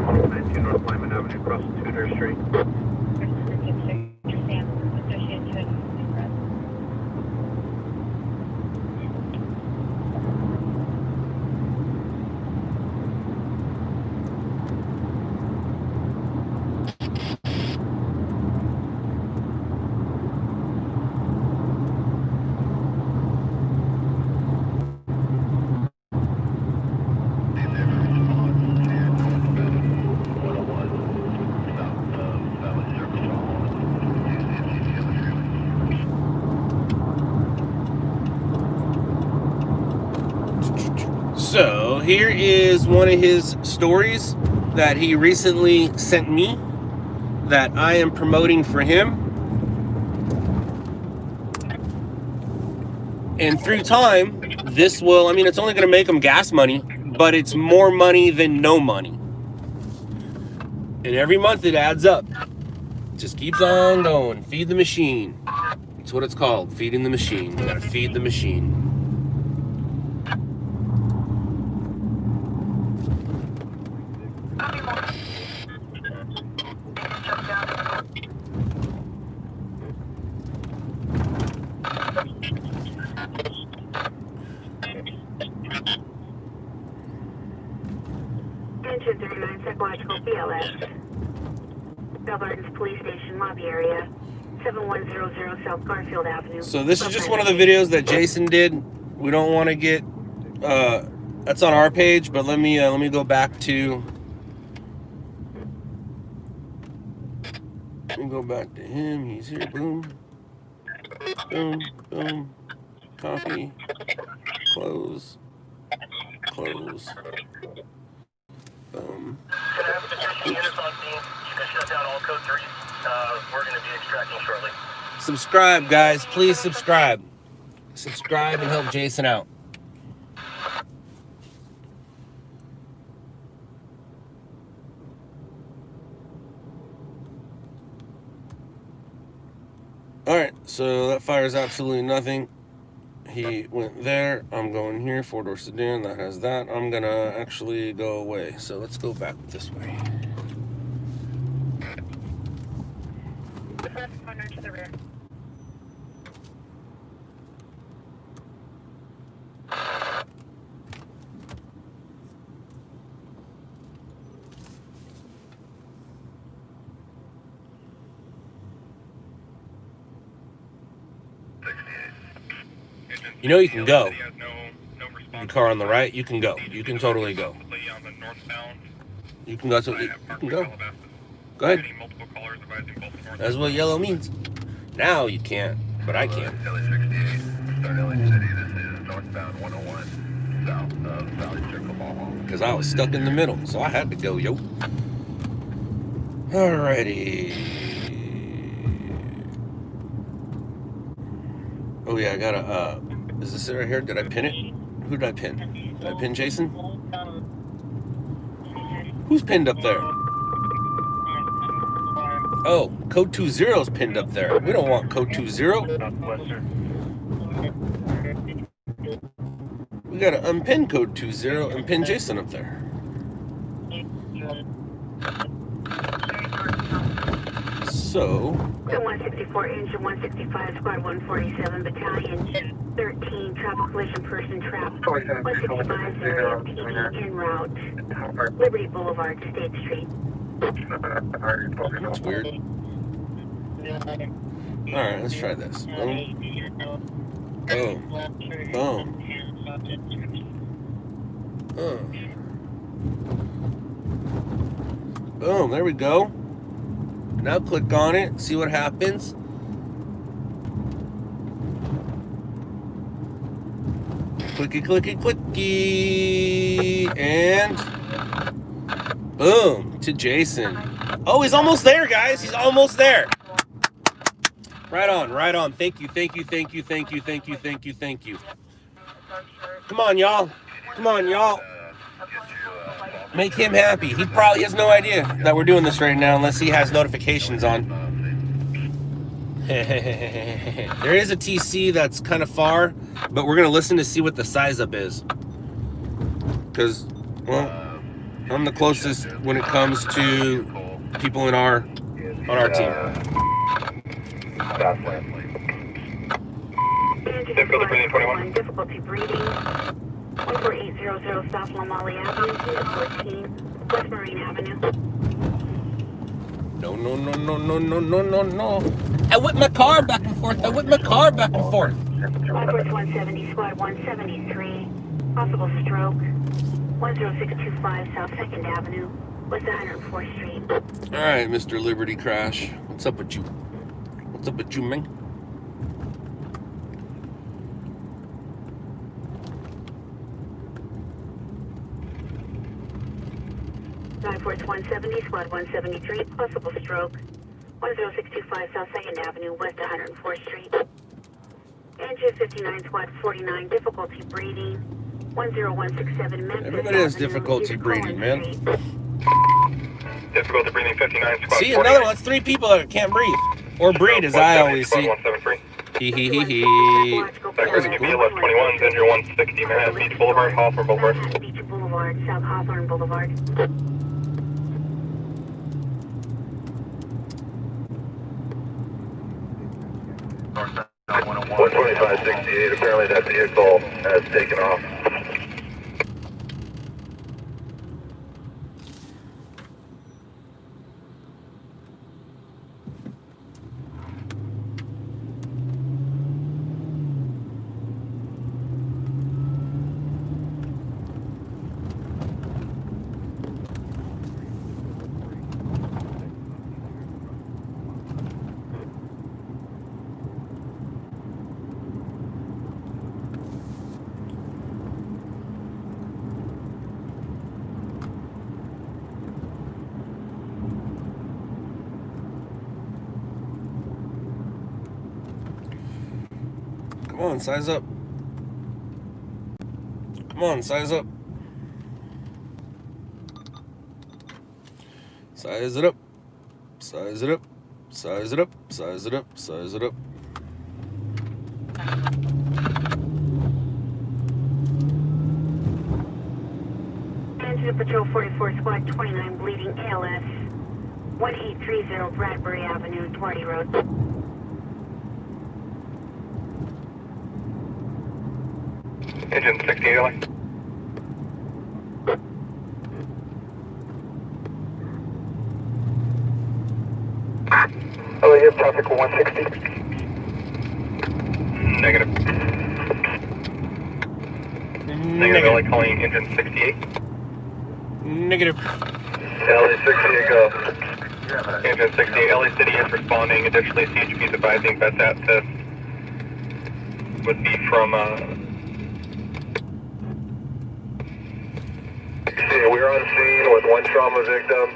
C: 119 North Lyman Avenue, across Tudor Street.
A: So here is one of his stories that he recently sent me that I am promoting for him. And through time, this will, I mean, it's only going to make him gas money, but it's more money than no money. And every month it adds up. Just keeps on going. Feed the machine. That's what it's called, feeding the machine. You gotta feed the machine.
H: Engine 39 Psychological BLS. Gardens Police Station lobby area. 7100 South Garfield Avenue.
A: So this is just one of the videos that Jason did. We don't want to get that's on our page, but let me go back to him. He's here. Boom. Boom. Boom. Copy. Close. Close. Boom.
G: We're going to be extracting shortly.
A: Subscribe, guys. Please subscribe. Subscribe and help Jason out. Alright, so that fires absolutely nothing. He went there. I'm going here. 4-door sedan. That has that. I'm going to actually go away. So let's go back this way.
B: The first corner to the rear.
A: You know you can go. Your car on the right, you can go. You can totally go. You can go. You can go. Go ahead. That's what yellow means. Now you can't, but I can. Because I was stuck in the middle, so I had to go, yo. Alrighty. Oh yeah, I gotta, is this it right here? Did I pin it? Who did I pin? Did I pin Jason? Who's pinned up there? Oh, code 20 is pinned up there. We don't want code 20. We gotta unpin code 20 and pin Jason up there. So
H: 164 engine 165 squad 147 battalion 13 traffic collision person trapped 165 PD en route Liberty Boulevard State Street.
A: That's weird. Alright, let's try this. Boom. Boom. Boom. Boom, there we go. Now click on it, see what happens. Clicky, clicky, clicky. And boom, to Jason. Oh, he's almost there, guys. He's almost there. Right on, right on. Thank you, thank you, thank you, thank you, thank you, thank you, thank you. Come on, y'all. Come on, y'all. Make him happy. He probably has no idea that we're doing this right now unless he has notifications on. There is a TC that's kind of far, but we're going to listen to see what the size up is. Because, well, I'm the closest when it comes to people on our team.
C: Difficulty breathing 21.
H: Difficulty breathing. 14800 South Lomali Avenue, Unit 14, West Marine Avenue.
A: No, no, no, no, no, no, no, no, no. I whip my car back and forth. I whip my car back and forth.
H: Backwards 170, Squad 173. Possible stroke. 10625 South 2nd Avenue, West 104th Street.
A: All right, Mr. Liberty Crash. What's up with you? What's up with you, man?
H: Backwards 170, Squad 173. Possible stroke. 10625 South 2nd Avenue, West 104th Street. Engine 59, Squad 49. Difficulty breathing. 10167 Memphis
A: Everybody has
H: Avenue,
A: difficulty
H: East
A: breathing,
H: Collins
A: man.
H: Street.
C: Difficulty breathing 59, Squad
A: See,
C: 48.
A: another one. That's 3 people that can't breathe. Or breathe, as I always see.
C: 173.
A: Hee hee hee hee.
C: Backwards UP left 21, Ginger 160, Manhattan Beach Boulevard, Hawthorne Boulevard.
H: Manhattan Beach Boulevard, South Hawthorne Boulevard.
C: 12568, apparently that vehicle has taken off.
A: Come on, size up. Come on, size up. Size it up. Size it up. Size it up. Size it up. Size it up.
H: Engine Patrol 44, Squad 29, bleeding ALS. 1830 Bradbury Avenue, Duarte Road.
C: Engine 68, LA. Oh, you have traffic for 160. Negative. Negative, LA calling engine 68.
A: Negative.
C: LA 68, go. Engine 68, LA City is responding. Additionally, CHP is advising best access would be from, we're on scene with one trauma victim.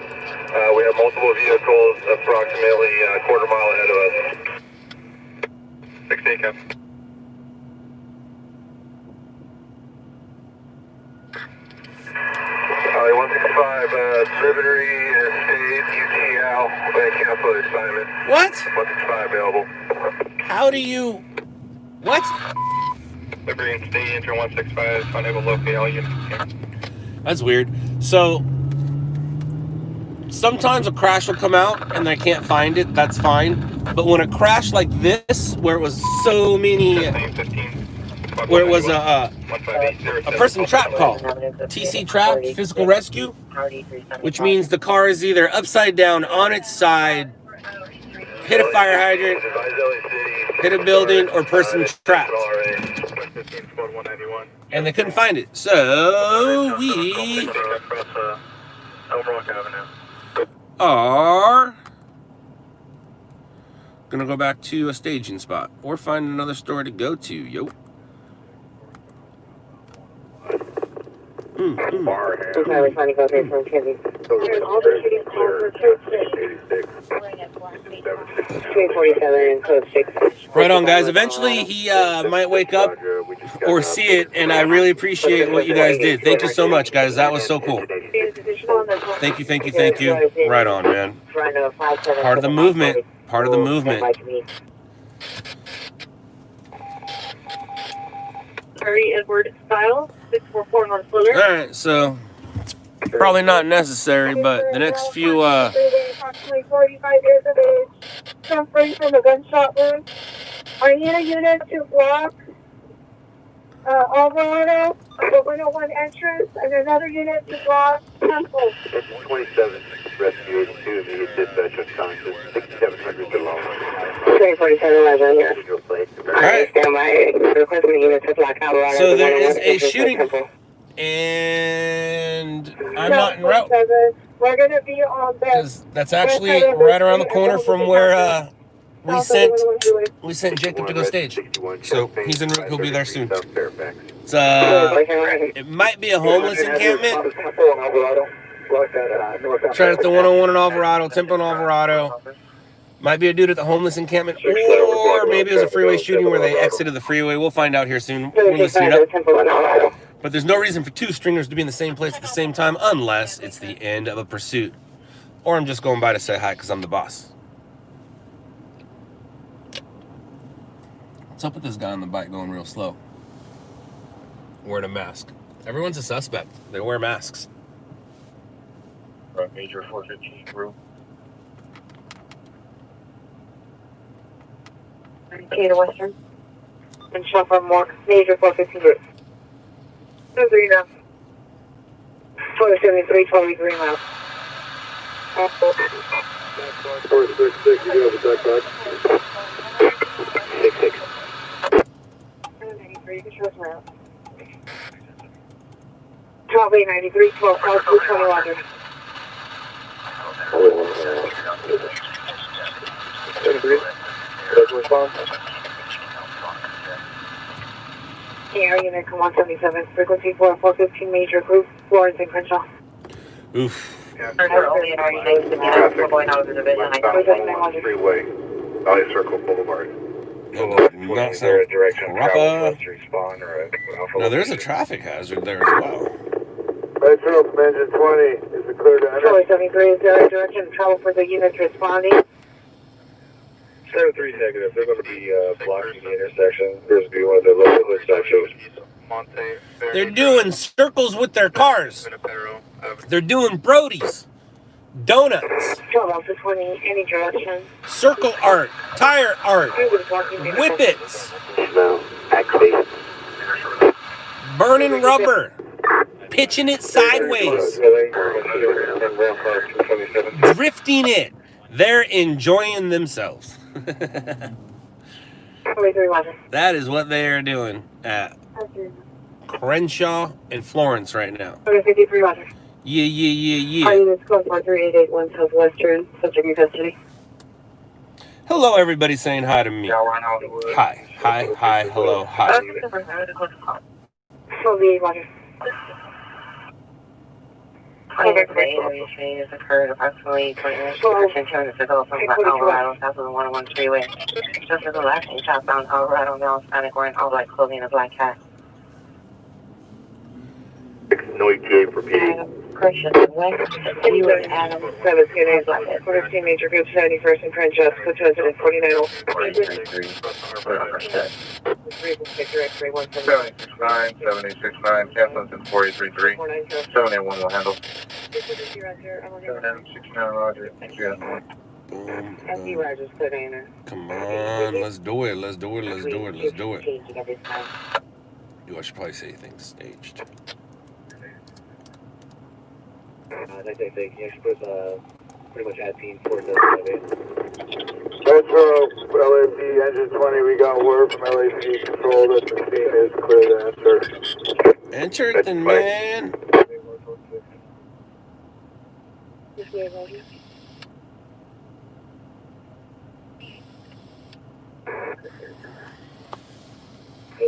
C: We have multiple vehicles approximately a quarter mile ahead of us. 68 cap. Alley 165, Liberty Estate, UTL, cancel the assignment.
A: What?
C: 165 available.
A: How do you... What?
C: Liberty Estate, engine 165, unable to locate all units.
A: That's weird. So, sometimes a crash will come out and I can't find it. That's fine. But when a crash like this, where it was so many... Where it was a person trap call. TC trap, physical rescue. Which means the car is either upside down on its side, hit a fire hydrant, hit a building, or person trapped. And they couldn't find it. So we are Gonna go back to a staging spot or find another store to go to. Yo.
E: Highway 20, go there from Kennedy. All the shooting calls were code 6. 347 and code 6.
A: Right on, guys. Eventually, he might wake up or see it, and I really appreciate what you guys did. Thank you so much, guys. That was so cool. Thank you, thank you, thank you. Right on, man. Part of the movement. Part of the movement.
B: Terry Edward Style, 644 North Fuller.
A: All right, so it's probably not necessary, but the next few
D: Approximately 45 years of age, suffering from a gunshot wound. I need a unit to block Alvarado, the 101 entrance, and another unit to block Temple.
G: 27, rescue 82, immediate dispatch of Congress, 6700 below.
E: 347 Roger here.
A: Alright.
E: Stand by. Requesting a unit to block Alvarado.
A: So there is a shooting, and I'm not en route.
D: We're going to be on that.
A: Because that's actually right around the corner from where we sent Jacob to go stage. So he's en route. He'll be there soon. It's it might be a homeless encampment. Trying at the 101 in Alvarado, Temple in Alvarado. Might be a dude at the homeless encampment, or maybe it was a freeway shooting where they exited the freeway. We'll find out here soon. We'll listen it up. But there's no reason for two stringers to be in the same place at the same time unless it's the end of a pursuit. Or I'm just going by to say hi because I'm the boss. What's up with this guy on the bike going real slow? Wearing a mask. Everyone's a suspect. They wear masks.
C: Major 415 room.
E: Cater Western. And Shuffle More. Major 415 group. 2-3 now. 473, 23 miles.
G: 466, you do have a backpack. 66.
E: 93, you can show us around. 12-893, 12 South, 220 Roger.
C: 33. Response.
E: Air unit, come 177, frequency 415 major group, Florence and Crenshaw.
A: Oof.
E: Only an RE9 to we're going out of the division.
G: Freeway, Valley Circle Boulevard.
A: Not so proper. Now there's a traffic hazard there as well.
G: Right through from engine 20, is it clear to enter?
E: Troy 73 is the other direction, travel for the units responding.
C: 73 negative, they're going to be blocking the intersection. There's be one of the local sections.
A: They're doing circles with their cars. They're doing Brodies, donuts,
E: 12 Alpha 20, any direction.
A: circle art, tire art, whippets, burning rubber, pitching it sideways, drifting it. They're enjoying themselves.
E: 23 Roger.
A: That is what they are doing at Crenshaw and Florence right now.
E: 53 Roger.
A: Yeah.
E: Our units code 43881 Southwestern, subject in custody.
A: Hello, everybody saying hi to me. Hi, hello, hi.
E: 48 Roger. Area change has occurred approximately 20 minutes from Alvarado, south of the 101 freeway. Just as the last thing shot found Alvarado, male Hispanic wearing all black clothing and a black hat.
G: No ETA for PD.
E: Correction, West, you and Adam, 17 14 major groups, 71st and Crenshaw, Coach Resident 49.
C: 769, 7869, cancel in 433. 781 will handle. 769, Roger. Thank you.
A: Boom,
E: FD
A: boom.
E: Rogers, clear enter.
A: Come on, let's do it. Yo, I should probably say things staged.
C: I think you should put pretty much add team for the
G: Metro, LAP, engine 20, we got word from LAP control that the scene is clear to enter.
A: Enter it then, man.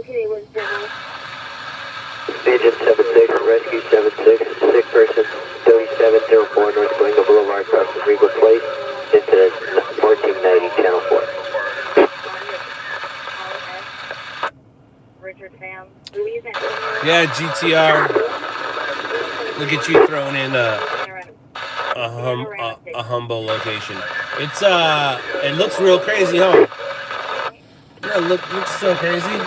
F: Agent 76, Rescue 76, sick person, 3704 North Glencoe Boulevard, across from Regal Place, incident 1490, Channel 4.
B: Richard Sam.
A: Yeah, GTR. Look at you throwing in a humble location. It's it looks real crazy, huh? Yeah, looks so crazy.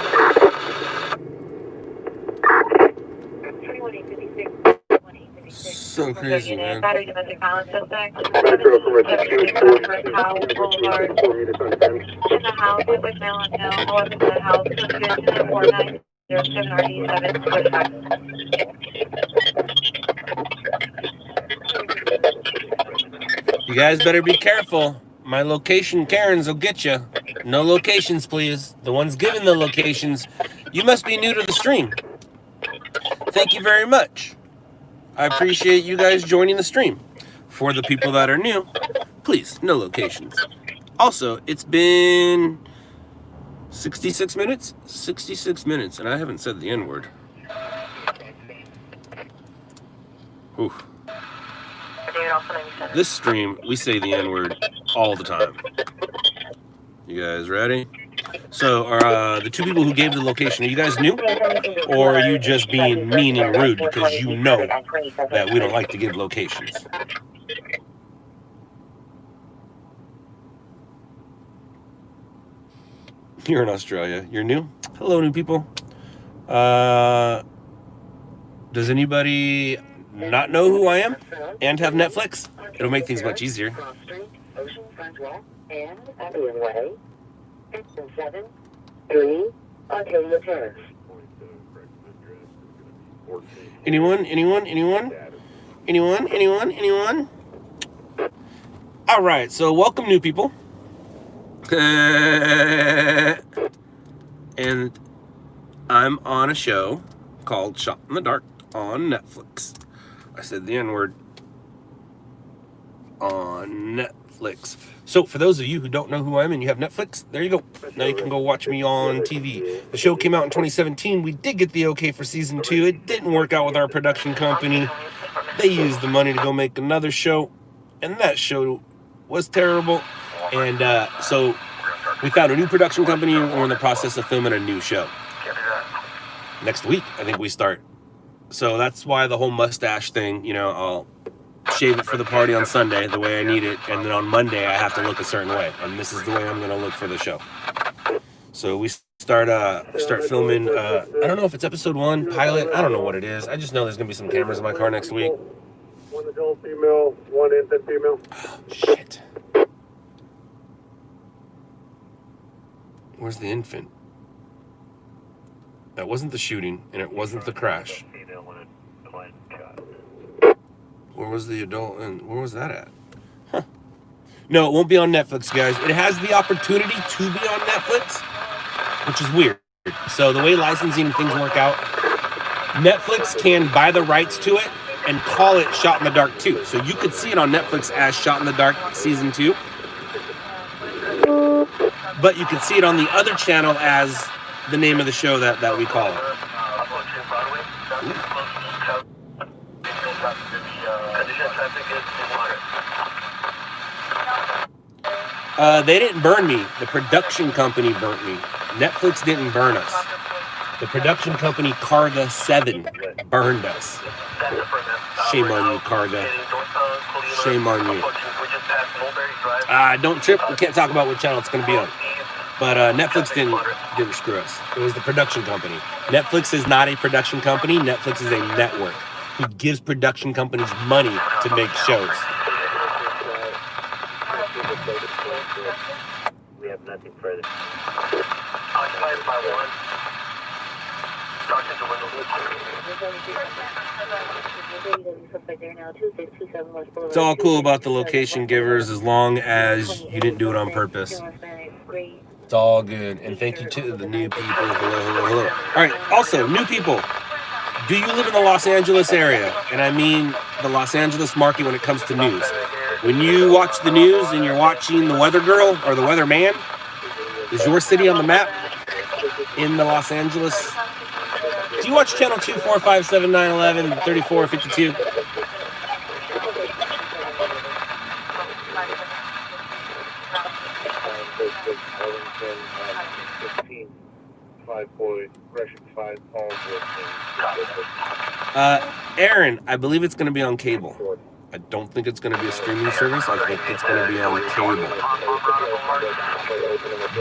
B: 2156.
A: So crazy, man.
E: Battery domestic violence suspect.
G: Metro from
E: Boulevard. In the house, it was male and male. North of the house, condition at 4907 RD7. Switchback.
A: You guys better be careful. My location Karens will get you. No locations, please. The ones giving the locations, you must be new to the stream. Thank you very much. I appreciate you guys joining the stream. For the people that are new, please, no locations. Also, it's been 66 minutes? 66 minutes, and I haven't said the N-word. Oof. This stream, we say the N-word all the time. You guys ready? So, are the two people who gave the location, are you guys new? Or are you just being mean and rude because you know that we don't like to give locations? You're in Australia. You're new? Hello, new people. Does anybody not know who I am and have Netflix? It'll make things much easier.
E: And Abilene Way, 7-3, Ontario Terrace.
A: Anyone? All right, so welcome, new people. And I'm on a show called Shot in the Dark on Netflix. I said the N-word. On Netflix. So for those of you who don't know who I am and you have Netflix, there you go. Now you can go watch me on TV. The show came out in 2017. We did get the okay for season 2. It didn't work out with our production company. They used the money to go make another show, and that show was terrible. And so we found a new production company, and we're in the process of filming a new show. Next week, I think we start. So that's why the whole mustache thing, you know, I'll shave it for the party on Sunday the way I need it, and then on Monday I have to look a certain way, and this is the way I'm going to look for the show. So we start filming, I don't know if it's episode 1, pilot, I don't know what it is. I just know there's going to be some cameras in my car next week.
G: One adult female, one infant female.
A: Oh, shit. Where's the infant? That wasn't the shooting, and it wasn't the crash. Where was the adult, and where was that at? Huh. No, it won't be on Netflix, guys. It has the opportunity to be on Netflix, which is weird. So the way licensing and things work out, Netflix can buy the rights to it and call it Shot in the Dark 2. So you could see it on Netflix as Shot in the Dark Season 2. But you can see it on the other channel as the name of the show that we call it. They didn't burn me. The production company burnt me. Netflix didn't burn us. The production company Karga 7 burned us. Shame on you, Karga. Shame on you. Don't trip. We can't talk about what channel it's going to be on. But Netflix didn't screw us. It was the production company. Netflix is not a production company. Netflix is a network who gives production companies money to make shows.
F: We have nothing further.
A: It's all cool about the location givers as long as you didn't do it on purpose. It's all good. And thank you to the new people. Hello. All right. Also, new people. Do you live in the Los Angeles area? And I mean the Los Angeles market when it comes to news. When you watch the news and you're watching the Weather Girl or the Weather Man, is your city on the map? in the Los Angeles. Do you watch channel 2, 4, 5, 7, 9, 11, 34, 52? Aaron, I believe it's going to be on cable. I don't think it's going to be a streaming service. I think it's going to be on cable.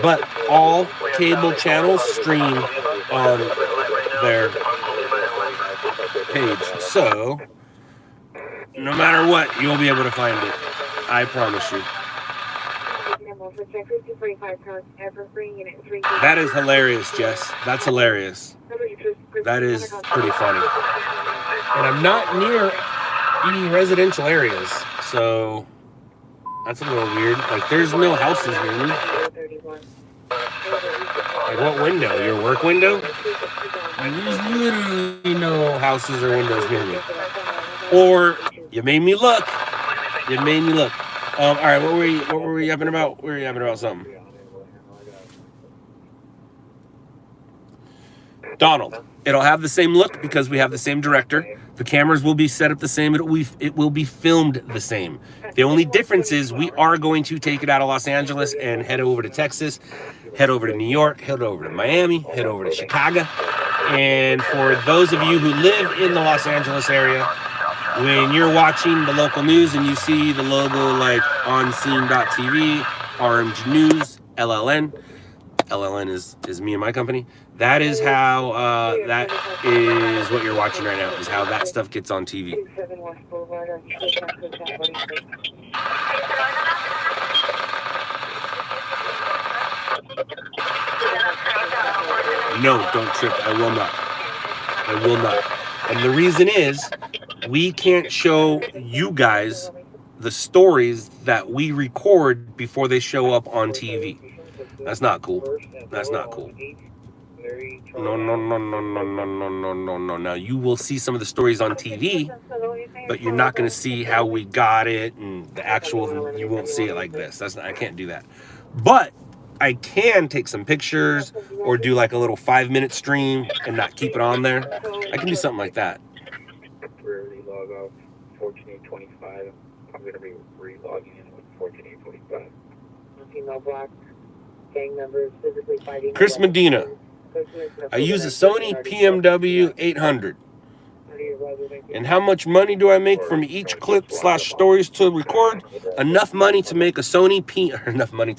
A: But all cable channels stream on their page. So, no matter what, you'll be able to find it. I promise you. That is hilarious, Jess. That's hilarious. That is pretty funny. And I'm not near any residential areas, so that's a little weird. Like, there's no houses near me. Like, what window? Your work window? Like, there's literally no houses or windows near me. Or, you made me look. You made me look. All right, what were we yapping about? We were yapping about something. Donald, it'll have the same look because we have the same director. The cameras will be set up the same. It will be filmed the same. The only difference is we are going to take it out of Los Angeles and head over to Texas, head over to New York, head over to Miami, head over to Chicago. And for those of you who live in the Los Angeles area, when you're watching the local news and you see the logo like onscene.tv, Orange News, LLN is me and my company. That is how, that is what you're watching right now, is how that stuff gets on TV. No, don't trip. I will not. I will not. And the reason is, we can't show you guys the stories that we record before they show up on TV. That's not cool. That's not cool. No. Now, you will see some of the stories on TV, but you're not going to see how we got it and the actual, you won't see it like this. I can't do that. But I can take some pictures or do like a little 5-minute stream and not keep it on there. I can do something like that.
C: Temporarily log off 14.825. I'm going to be re-logging in with 14.845.
B: Female black gang members physically fighting.
A: Chris Medina. I use a Sony PMW 800. And how much money do I make from each clip / stories to record? Enough money to make a Sony enough money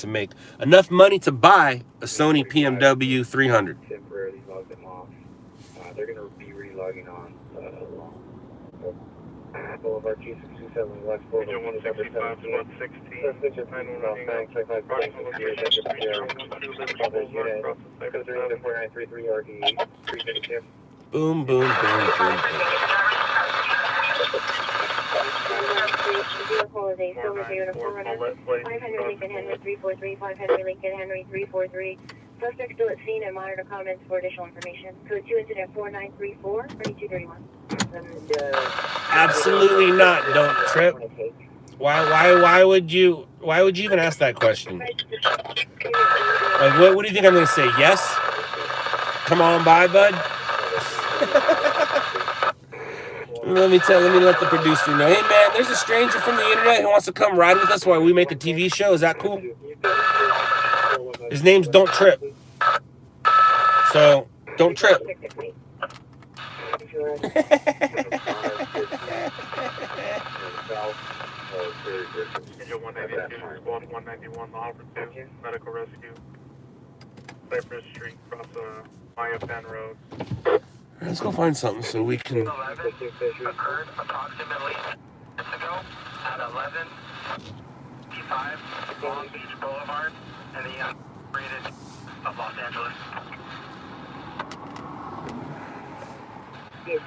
A: to buy a Sony PMW 300.
C: Temporarily log them off. They're going to be re-logging on Boulevard G627 West Boulevard. Engine 165 to 116. 919.
A: Boom, boom, boom, boom, boom.
B: Holiday, Silver Uniform Runner, 500 Lincoln Henry 343, 500 Lincoln Henry 343. Suspect still at scene and monitor comments for additional information. Code 2 incident 4934, 3231.
A: Absolutely not. Don't trip. Why would you even ask that question? Like, what do you think I'm gonna say? Yes? Come on by, bud. Let me let the producer know. Hey man, there's a stranger from the internet who wants to come ride with us while we make a TV show. Is that cool? His name's Don't Trip. So, don't trip.
C: Engine 192, respond 191, Offer 2, medical rescue. Cypress Street, across Maya Penn Road.
A: Let's go find something so we can.
F: 11 occurred approximately minutes ago at 11:55 Long Beach Boulevard in the rated of Los Angeles. Three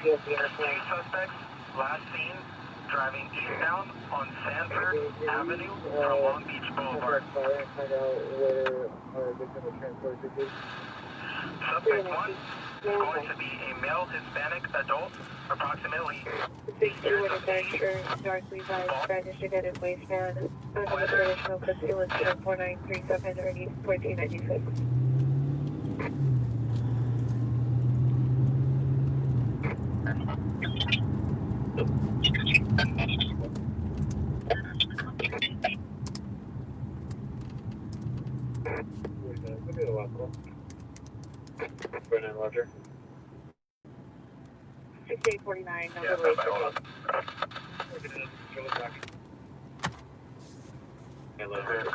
F: suspects last seen driving eastbound on Sanford Avenue from Long Beach Boulevard. Suspect 1 is going to be a male Hispanic adult, approximately 8 years of age.
B: Dark Levi's registered at his waistband. Traditional code 2 incident 493, 730, 1496.
C: Roger.
B: 6849,
C: Yeah,
B: number rate.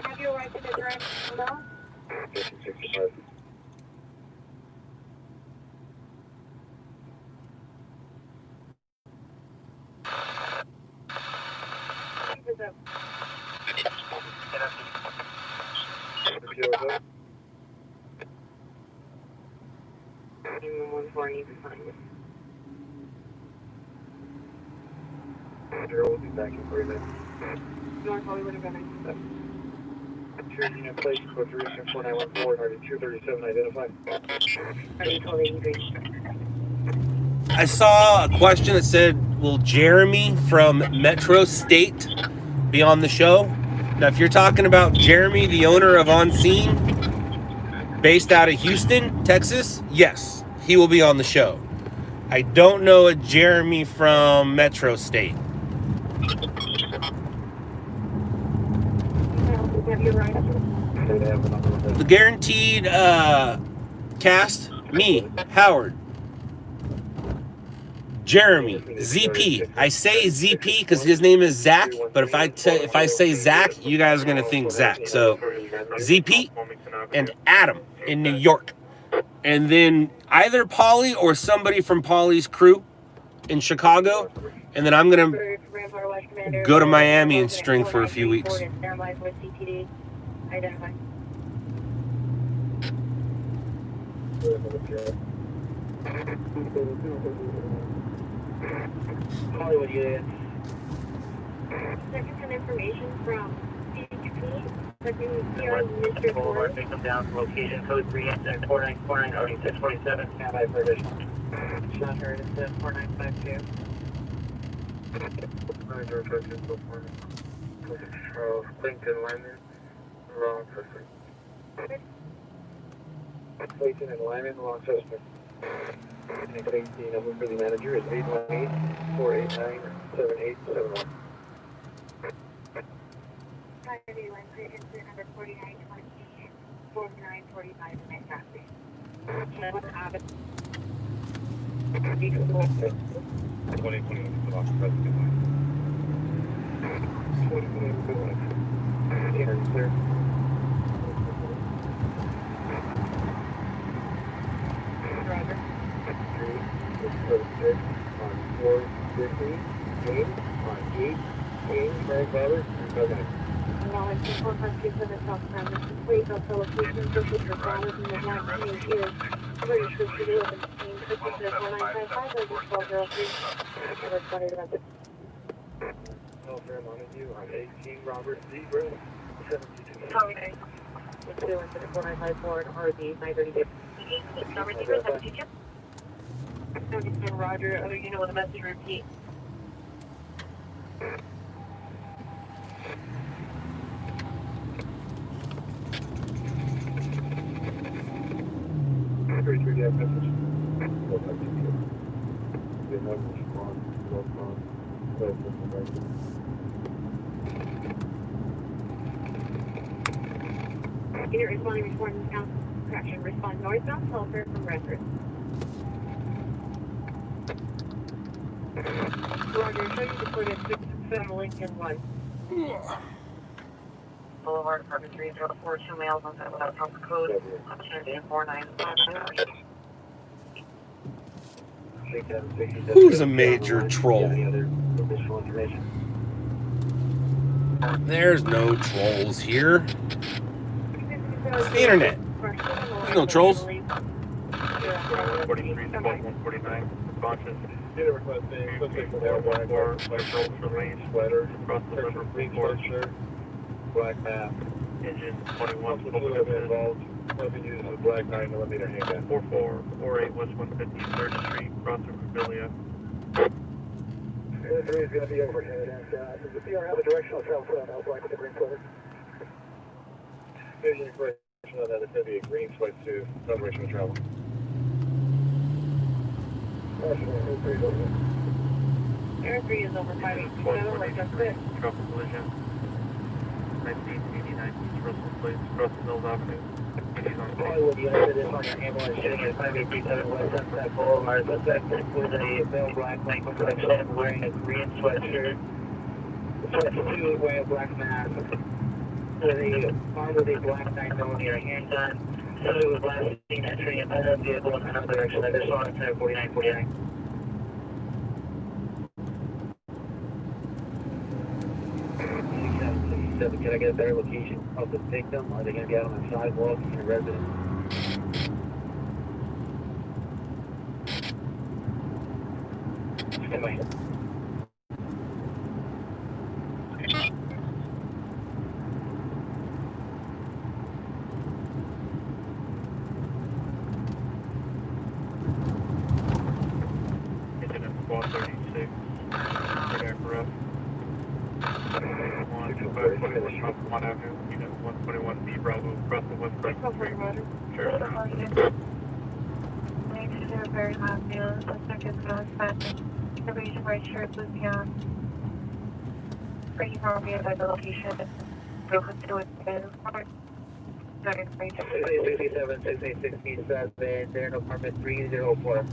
B: Have you arrived at the direct now?
C: 1565.
B: What's up? Anyone 140 behind you.
C: We'll be back in 3 minutes.
B: North Hollywood or Gunner.
C: Sure, unit place, code 364-914, RD 237, identified.
B: RD 1283.
A: I saw a question that said, will Jeremy from Metro State be on the show? Now, if you're talking about Jeremy, the owner of On Scene, based out of Houston, Texas, yes, he will be on the show. I don't know a Jeremy from Metro State.
B: Have you arrived?
A: The guaranteed cast, me, Howard, Jeremy, ZP. I say ZP because his name is Zach, but if I say Zach, you guys are gonna think Zach. So ZP and Adam in New York, and then either Polly or somebody from Polly's crew in Chicago, and then I'm gonna go to Miami and string for a few weeks.
B: Standby for CTD. Identify.
C: Hollywood unit.
B: Checking some information from CHP. Checking Mr. Ford.
F: Come down to location code 34949, RD 647.
C: Standby for additional.
B: Not heard. It says 4952.
C: Manager, approaching so far. Clinton Lyman. Wrong suspect. Clayton and Lyman, wrong suspect. And the number for the manager is 818-489-7871.
B: Priority line for incident number 4920, 4945 in my taxi. What's the habit?
C: 2021 is the last president line. 2021. Scanner, clear.
B: Roger.
C: 3, on 450, James, on 8, James, Frank Butler, and President.
B: Knowledge before countries in the South Premises. Please also location purchase your flowers in the black community here. Please switch to the open team. Purchase at 4955 or 1203. Number 20 message.
C: Welfare Montague on 18, Robert Zebra, 72.
B: Okay. Let's do incident 4954 and RD 932. Number 072. Roger, other unit with a message repeat.
C: Message. Go back to you. The number is on.
B: Unit responding, correction, respond northbound, Telfair from Redford. Roger, show you deployed at 6 Lincoln 1.
E: Boulevard, apartment 304, 2 males on that without proper code. Opportunity 495.
A: Who's a major troll?
C: Any other additional information?
A: There's no trolls here. It's the internet. There's no trolls.
C: 43-149, responses. Unit requesting, subject for black bar, black belt for range, sweater, across the river, green shirt, black map, engine 21, involved, weapon used with black 9mm handgun. 4448 West 150 3rd Street, cross the Regalia. Unit 3 is going to be overhead, and does the PR have a directional south like with the green sweater? Vision correction on that, it's going to be a green sweatsuit, no direction of travel.
B: Air 3 is over 587, like that's it.
F: Trouble collision.
C: 1989 Russell Place, Russell Mills Avenue.
E: Hollywood, you entered this on your ambulance shooting at 5837 West Sunset Boulevard. Suspect with a male black lane complexion wearing a green sweatshirt. Sweatsuit wearing a black mask. With a armed with a black 9mm handgun. Somebody was last seen entering a mobile vehicle in another direction. I just saw it at 4949. Can I get a better location of the victim? Are they going to be out on the sidewalk in a residence? Come on.
C: Incident 436. Aircraft. 1 Avenue, unit 121B Bravo, Russell West Bristol Street.
D: Thanks to the very hot meal, suspect is going fast. The reason why shirt was beyond. Bringing home via the location. Broken to it, and
E: 67, 6867, there in apartment 304.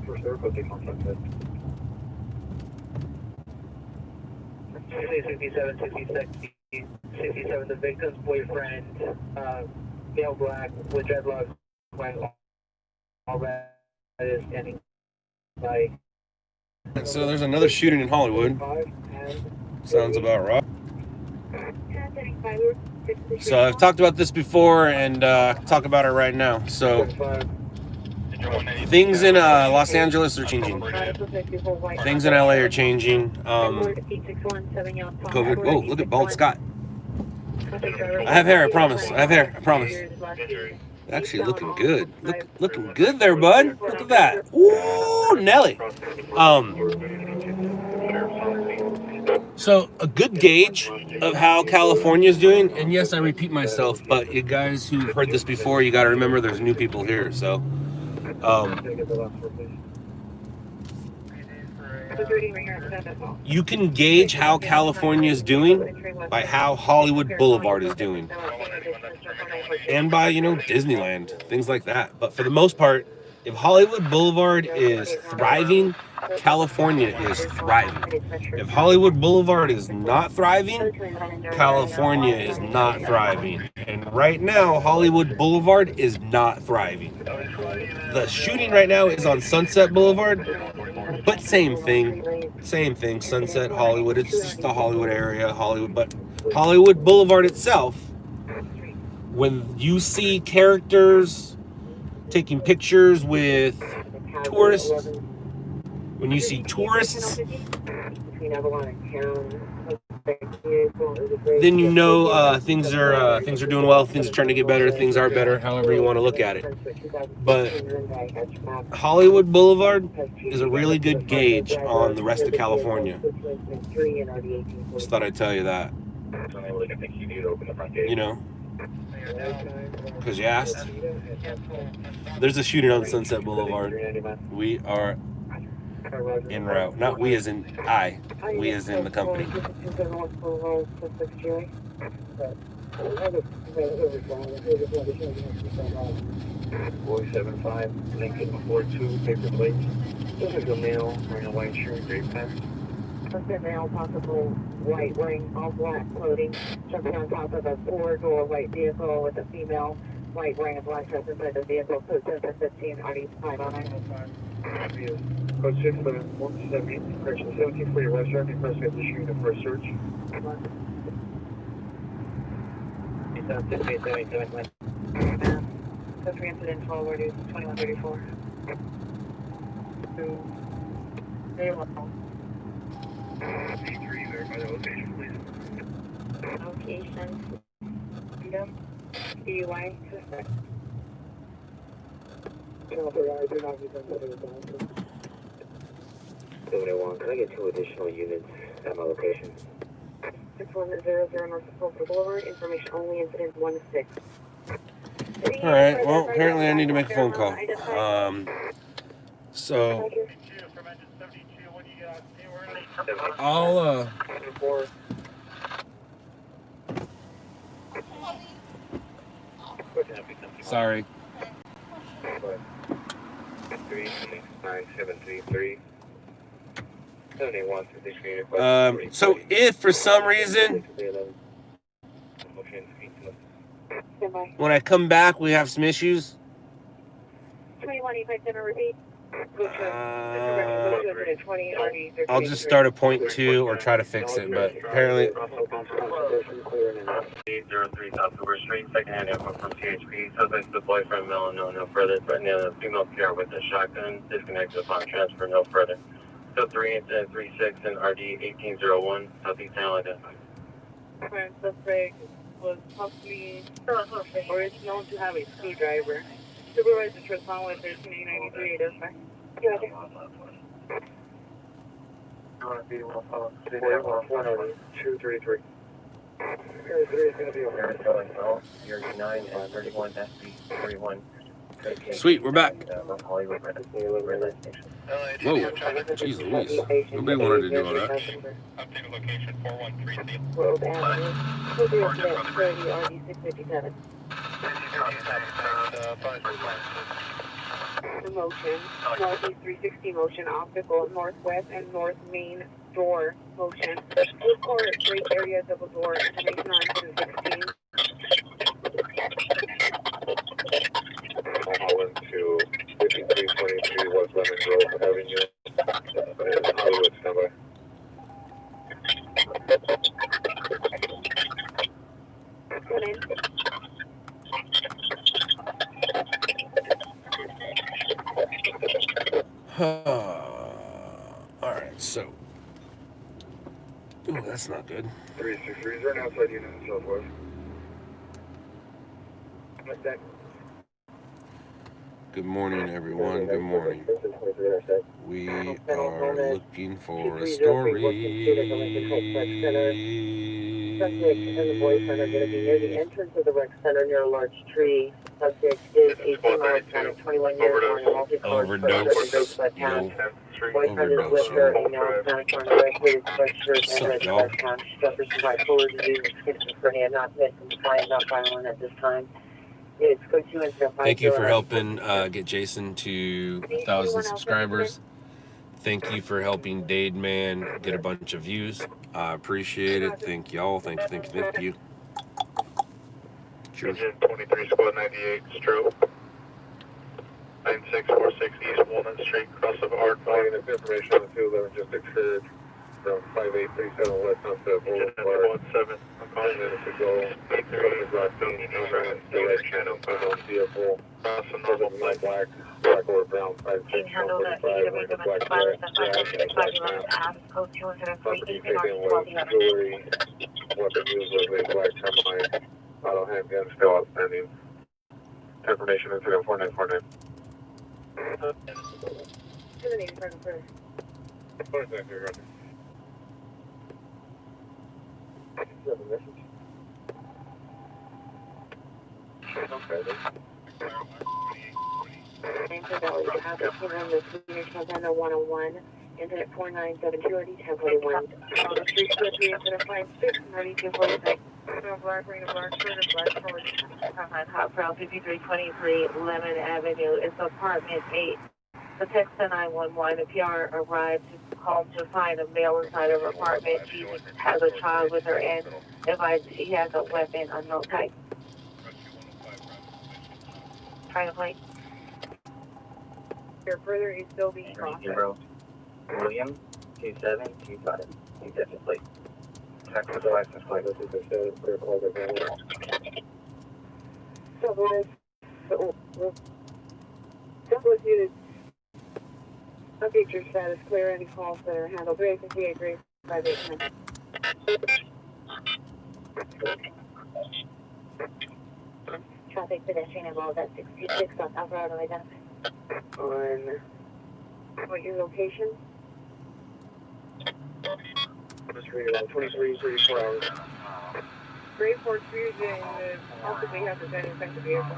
E: For circle, take contact with. 67, 67, the victim's boyfriend, male black, with dreadlocks, wearing all that is standing by.
A: So there's another shooting in Hollywood. Sounds about right. So I've talked about this before and talk about it right now. So things in Los Angeles are changing. Things in LA are changing. COVID. Whoa, look at Bald Scott. I have hair, I promise. I have hair, I promise. Actually looking good. Looking good there, bud. Look at that. Ooh, Nelly. So a good gauge of how California's doing, and yes, I repeat myself, but you guys who've heard this before, you got to remember there's new people here. So you can gauge how California is doing by how Hollywood Boulevard is doing, and by, you know, Disneyland, things like that. But for the most part, if Hollywood Boulevard is thriving, California is thriving. If Hollywood Boulevard is not thriving, California is not thriving. And right now, Hollywood Boulevard is not thriving. The shooting right now is on Sunset Boulevard, but same thing, Sunset, Hollywood, it's just the Hollywood area, Hollywood. But Hollywood Boulevard itself, when you see characters taking pictures with tourists, when you see tourists, then you know things are doing well, things are trying to get better, things are better, however you want to look at it. But Hollywood Boulevard is a really good gauge on the rest of California. Just thought I'd tell you that. You know, because you asked. There's a shooting on Sunset Boulevard. We are en route. Not we as in I. We as in the company.
E: 475, Lincoln 42, paper plate. This is a male wearing a white shirt, gray pants. Suspect male, possible white, wearing all black clothing, jumping on top of a four-door white vehicle with a female white wearing a black dress inside the vehicle. Code 715, RD5 on 905. Code 67170, correction 17 for your restaurant. The first gets issuing the first search. 6877. Code 3 incident 12 orders 2134. Very well. D3, verify the location, please.
B: Location. Freedom. DUI suspect.
E: Can I get 2 additional units at my location?
B: 6100 North Fulton Boulevard. Information only. Incident 16.
A: All right. Well, apparently I need to make a phone call. So I'll sorry.
C: 36973
A: So if for some reason when I come back we have some issues,
B: 21857, repeat.
A: I'll just start at point 2 or try to fix it, but apparently
G: 803 South Hoover Street, second-hand info from CHP. Suspect deployed from Mill, no further. Threatening a female PR with a shotgun. Disconnected upon transfer, no further. So 3 incident 36 and RD 1801, Southeast Town identified.
D: Suspect was possibly, or is known to have a screwdriver. Supervisor respond with 13893 identify.
E: You want to be 233. 33 is going to be over.
F: You're 9 and 31 SB 41.
A: sweet, we're back. Whoa, jeez Louise. Nobody wanted to do all that.
C: Updated location 413.
B: Road Avenue, 230 RD 657.
D: The motion, northeast 360 motion, optical, northwest and north main door motion. Blue core, great area, double door, information on 216.
C: Holland to 5323 West Lemon Grove Avenue. Hollywood, standby.
B: Come in.
A: Alright, so. Ooh, that's not good.
C: 363 is right outside unit southwest. What's that?
A: Good morning, everyone. Good morning. We are looking for a story.
E: Subject and the boyfriend are going to be near the entrance of the rec center near a large tree. Subject is 18 months, 21 years old, multi-colored
A: Overdose.
E: boyfriend is with her, email, panic on the red hooded sweatshirt and red sweatpants. She suffers from bipolar disease and schizophrenia, not medicine defined, not violent at this time. It's code 2 and 5.
A: Thank you for helping get Jason to 1,000 subscribers. Thank you for helping Dade Man get a bunch of views. I appreciate it. Thank y'all. Thank you. Cheers.
C: Engine 23 Squad 98 stroke. 9646 East Walnut Street, cross of Arc. Finding this information on the 211 just occurred from 5837 West Sunset Boulevard. 17. I'm calling minutes ago. Direct channel, vehicle. Cross the normal black or brown 56 145 with a black grass. Property taken was jewelry. Weapon used was a black termite. Auto handgun still outstanding. Information incident 4949. What is that, your
B: Enter Valley, traffic on the Swedish Havana 101, incident 4972, RD 1041. On the street, incident 56, RD 246.
D: Black, Hot Brown 5323 Lemon Avenue. It's apartment 8. The text to 911. The PR arrived home to find a male inside of her apartment. She has a child with her and advised he has a weapon unknown type. Trying to play.
B: Here further is still being processed.
F: William 2725. You definitely.
C: Texas license plate. This is the clear call the van.
B: Southwest unit. Update your status. Clear any calls that are handled. 358 358. Traffic pedestrian involved at 66 on Alvarado identified. On what your location?
C: Just read it 23, 34 hours.
D: Great Force Fusion possibly has a gun inside the vehicle.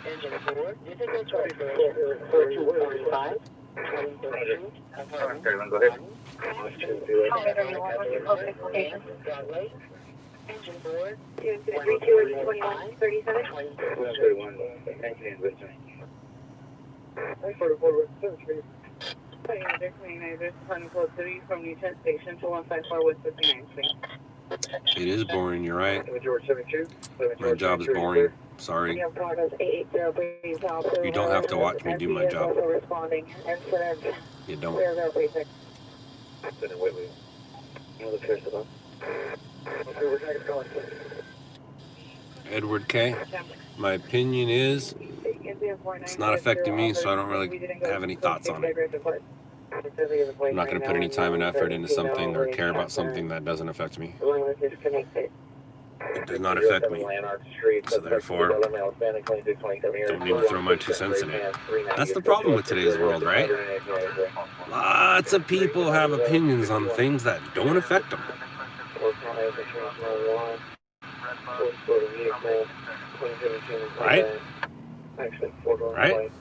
E: Engine 4, you take that 4245.
C: Go ahead.
E: Engine 4,
B: 32 21 37.
D: From Newton Station to 154 West 59th Street.
A: It is boring, you're right.
C: George 72.
A: My job is boring. Sorry.
D: You
A: You don't have to watch me do my job.
D: Responding. Incident
A: You don't.
D: 0036.
A: Edward K. My opinion is it's not affecting me, so I don't really have any thoughts on it. I'm not going to put any time and effort into something or care about something that doesn't affect me. It does not affect me. So therefore, don't need to throw my 2 cents in it. That's the problem with today's world, right? Lots of people have opinions on things that don't affect them. Right? Right?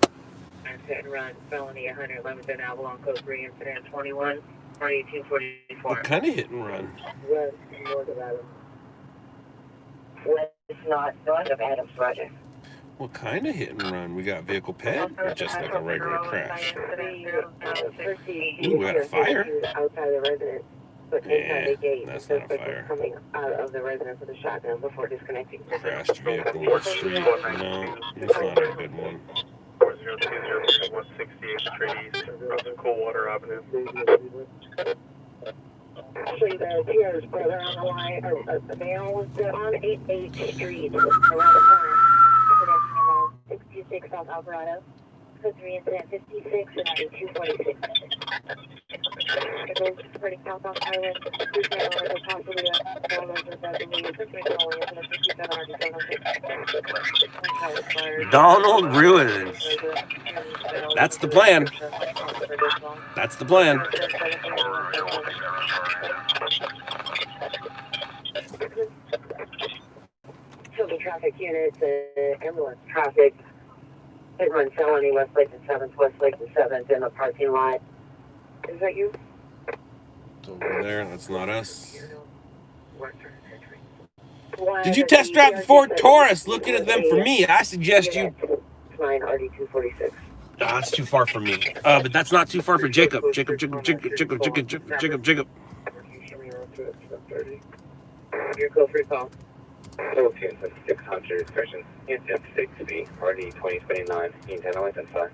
D: Hit and run, felony 111th and Avalon Code 3, incident 21, 4244.
A: What kind of hit and run?
E: West not north of Adams, Roger.
A: What kind of hit and run? We got vehicle pet or just like a regular crash? Ooh, we got a fire?
E: Outside the residence, but inside the gate.
A: That's not a fire.
E: Coming out of the residence with a shotgun before disconnecting.
A: Crashed vehicle on the street. No, it's not a good one.
C: 4020 168 Street East, Coldwater Avenue.
E: Actually, the Pierre's brother on the line, or the male was on 88th Street, around the corner. Production around 66 South Alvarado. Code 3 incident 56 and 9246. It goes pretty south on Island. Please know that there's possibly a dollars with that believe the 3 calling into the 57 RD706.
A: Donald Ruins. That's the plan. That's the plan.
E: Total traffic units, ambulance traffic. It runs felony West Lake and 7th, West Lake and 7th in the parking lot. Is that you?
A: It's over there. That's not us.
E: Why
A: Did you
E: is
A: test
E: it
A: drive the Ford
E: ERC
A: Taurus? Looking at them for me, I suggest you.
E: 9 RD246.
A: That's too far for me. But that's not too far for Jacob. Jacob.
E: Your code free call.
C: 600, session intent 60, RD 2029, intent identify.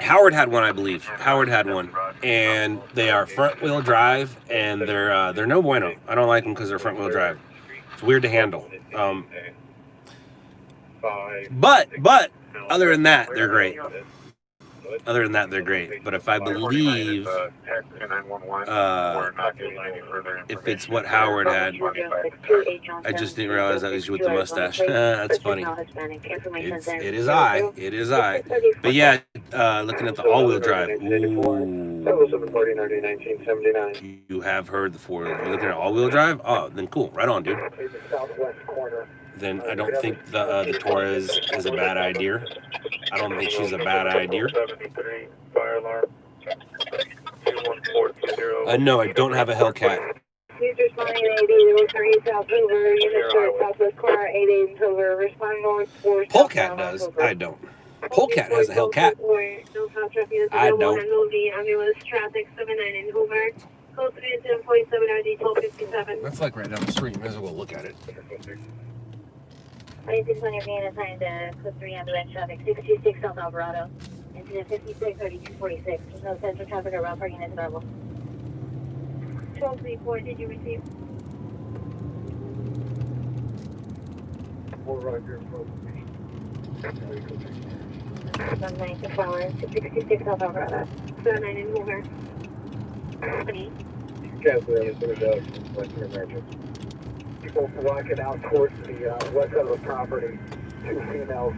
A: Howard had one, I believe. Howard had one, and they are front-wheel drive, and they're no bueno. I don't like them because they're front-wheel drive. It's weird to handle. But other than that, they're great. Other than that, they're great. But if I believe, if it's what Howard had, I just didn't realize that was with the mustache. That's funny. It is I. But yeah, looking at the all-wheel drive. Ooh. You have heard the four. You're looking at all-wheel drive? Oh, then cool. Right on, dude. Then I don't think the Torres is a bad idea. I don't think she's a bad idea. No, I don't have a Hellcat.
D: Please respond 880 South Hoover, units for Southwest Corner 88 Hoover, respond north 4
A: Polecat does. I don't. Polecat has a Hellcat. I don't.
D: Ambulance traffic 79 in Hoover. Code 3747 RD 1257.
A: That's like right down the street. Might as well look at it.
B: 26 on your van assigned to code 3 ambulance traffic 626 South Alvarado. Incident 56 3246. There's no central traffic or route parking is available. 1234, did you receive? From 9 to 666 South Alvarado. 79 in Hoover. 20.
E: People walking out towards the west side of the property. 2 females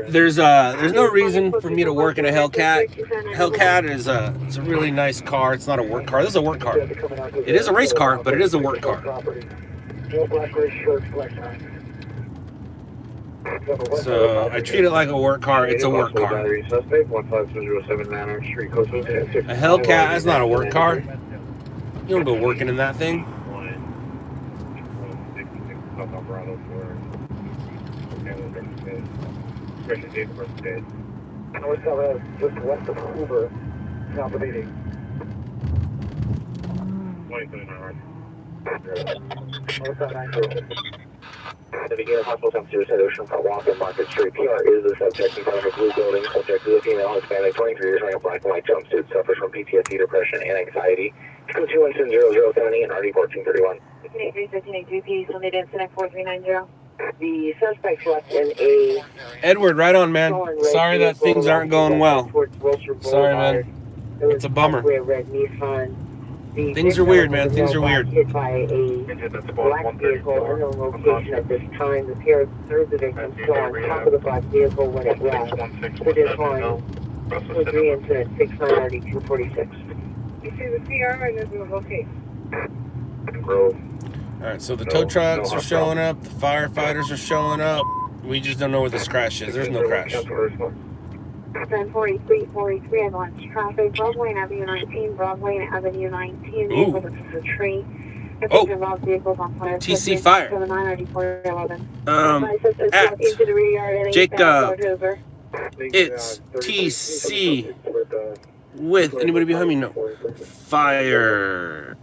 A: There's no reason for me to work in a Hellcat. Hellcat is it's a really nice car. It's not a work car. This is a work car. It is a race car, but it is a work car. So I treat it like a work car. It's a work car. A Hellcat, that's not a work car. You don't go working in that thing.
C: Just west of Hoover, south of 80.
I: The beginning of hospital temperature solution for Walker Market Street. PR is the subject in front of a blue building. Subject is a female Hispanic, 23 years, wearing a black and white jumpsuit. Suffers from PTSD, depression, and anxiety. Code 217-0070 and RD 1431.
D: 1583, Sunday incident 4390.
E: The suspect left in a...
A: Edward, right on, man. Sorry that things aren't going well. Sorry, man. It's a bummer. Things are weird, man. Things are weird.
E: Hit by a black vehicle in the location at this time. The pair of third the victim still on top of the black vehicle when it left. Pedestrian 3 incident 6990 246.
D: You see the PR and this is okay.
A: Alright, so the tow trucks are showing up. The firefighters are showing up. We just don't know where this crash is. There's no crash.
B: 1043, advanced traffic, Broadway Avenue 19, Broadway Avenue 19, vehicle to the tree. Vehicles on fire.
A: TC Fire.
B: 799411.
A: At Jacob. It's TC with anybody behind me? No. Fire.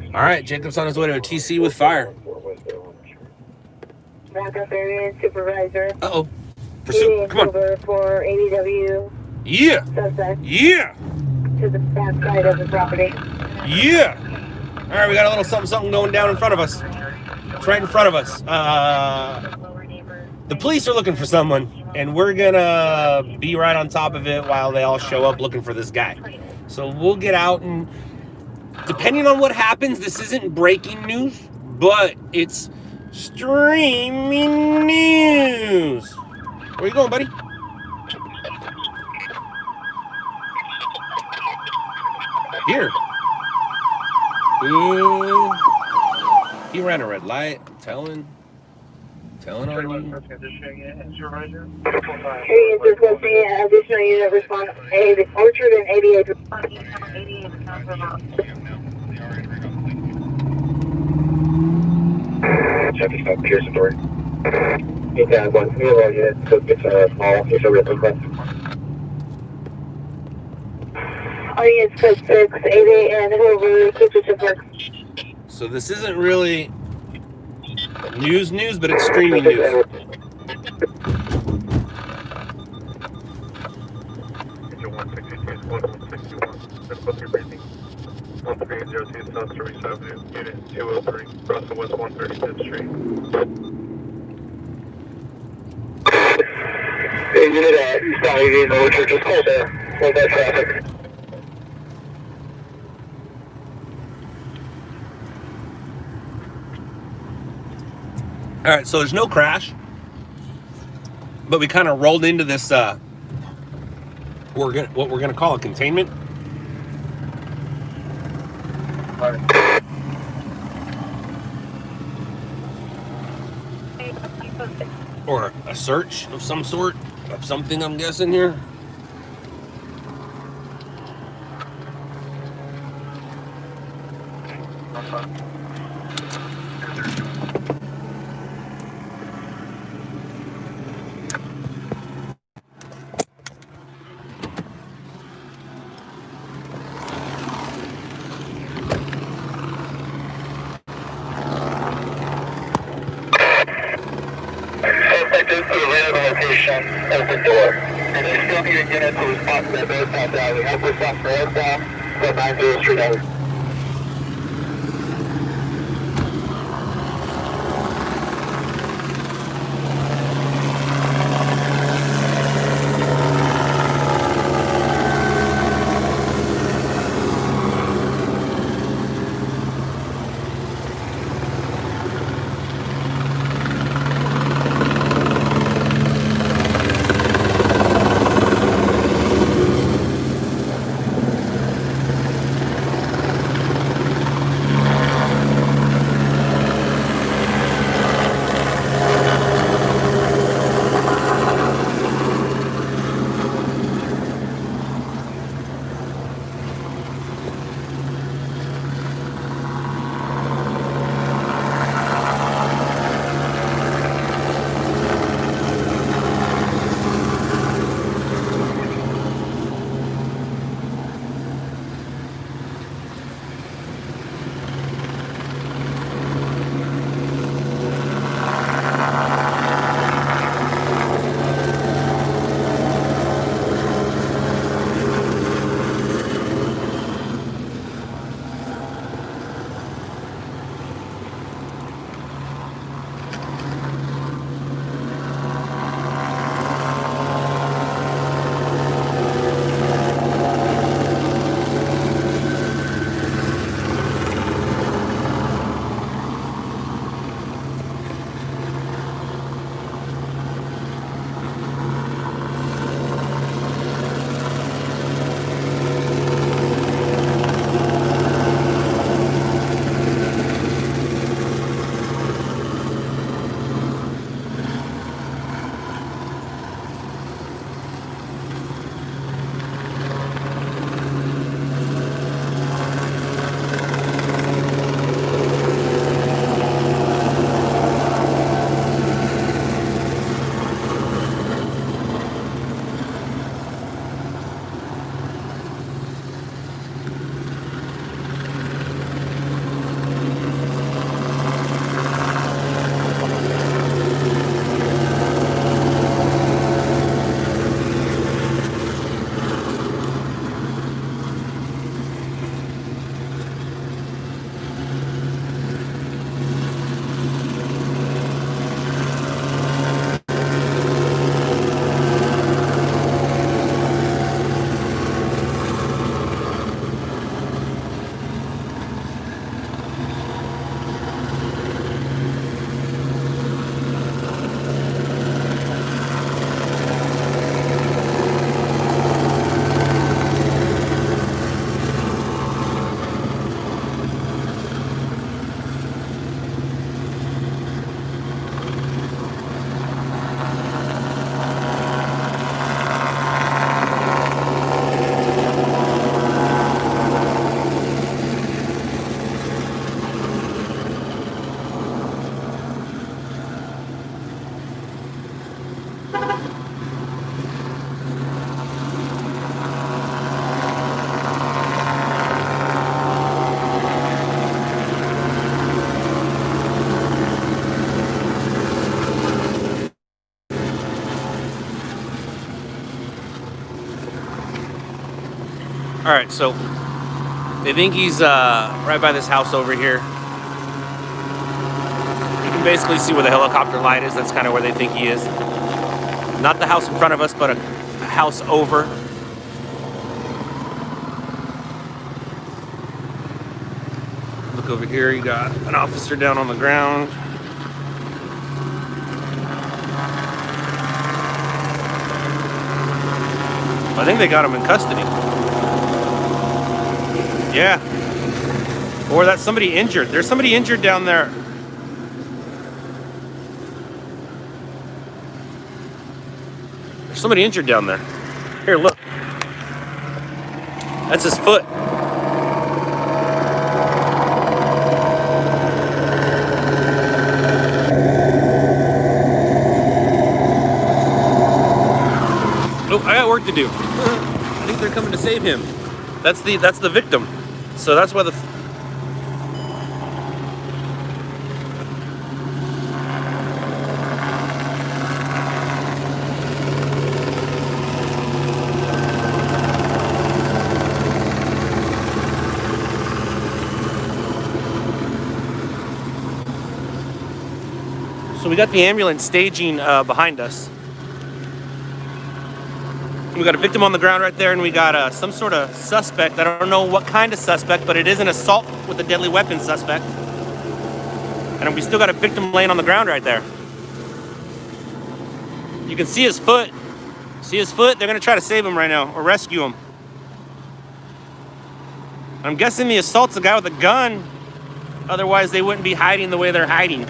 A: Alright, Jacob's on his way to a TC with fire.
B: Backup area supervisor.
A: Uh-oh. Pursuit, come on.
B: For ADW.
A: Yeah.
B: Suspect.
A: Yeah.
B: To the back side of the property.
A: Yeah. Alright, we got a little something going down in front of us. It's right in front of us. The police are looking for someone, and we're gonna be right on top of it while they all show up looking for this guy. So we'll get out, and depending on what happens, this isn't breaking news, but it's streaming news. Where you going, buddy? Here. Ooh. He ran a red light. Telling on you.
B: Additional unit response. The Orchard and 88.
I: Chevy South Pearson Door. Yeah, one zero unit, so it's a small, it's a real request.
B: Audience code 688 and over, keep it to work.
A: So this isn't really news, but it's streaming news.
C: South Service Avenue, Unit 203, Russell West 135th Street.
I: Hey, unit East Valley, in the Orchard, just hold there. Hold that traffic.
A: All right, so there's no crash, but we kind of rolled into this. What we're gonna call a containment. Or a search of some sort, of something, I'm guessing here.
I: Open door. And they still need a unit to respond to that northbound alley. Help respond for northbound, so 90 Street Alley.
A: All right, so they think he's right by this house over here. You can basically see where the helicopter light is. That's kind of where they think he is. Not the house in front of us, but a house over. Look over here, you got an officer down on the ground. I think they got him in custody. Yeah. Or that's somebody injured. There's somebody injured down there. There's somebody injured down there. Here, look. That's his foot. Oh, I got work to do. I think they're coming to save him. That's the victim. So that's why the So we got the ambulance staging behind us. We got a victim on the ground right there, and we got some sort of suspect. I don't know what kind of suspect, but it is an assault with a deadly weapon suspect. And we still got a victim laying on the ground right there. You can see his foot. See his foot? They're gonna try to save him right now, or rescue him. I'm guessing the assault's a guy with a gun. Otherwise, they wouldn't be hiding the way they're hiding.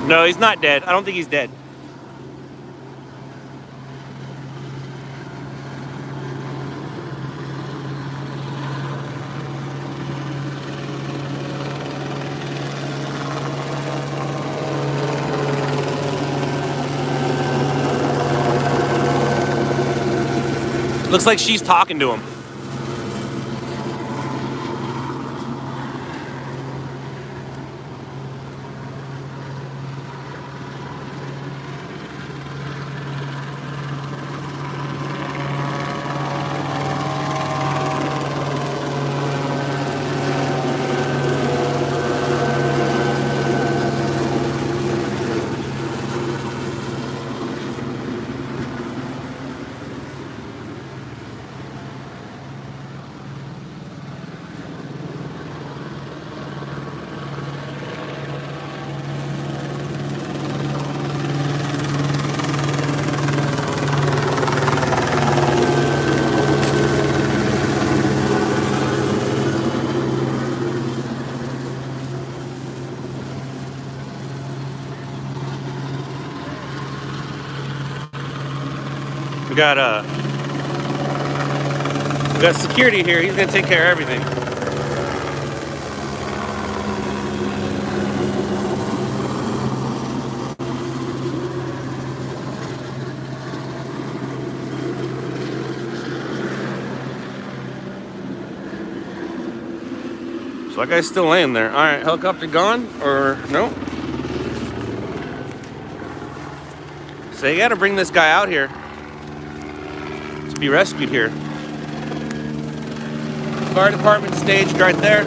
A: No, he's not dead. I don't think he's dead. Looks like she's talking to him. We got security here. He's gonna take care of everything. So that guy's still laying there. All right, helicopter gone or no? So you gotta bring this guy out here to be rescued here. Fire department staged right there.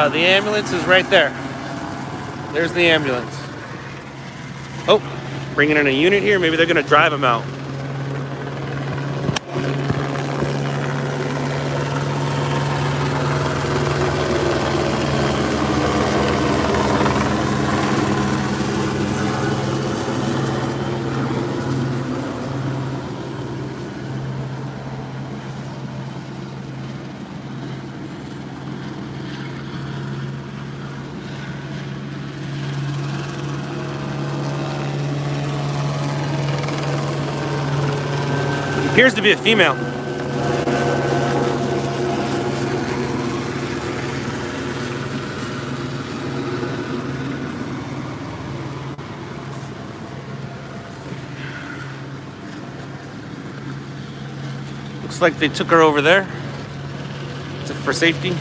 A: The ambulance is right there. There's the ambulance. Oh, bringing in a unit here. Maybe they're gonna drive him out. Appears to be a female. Looks like they took her over there for safety.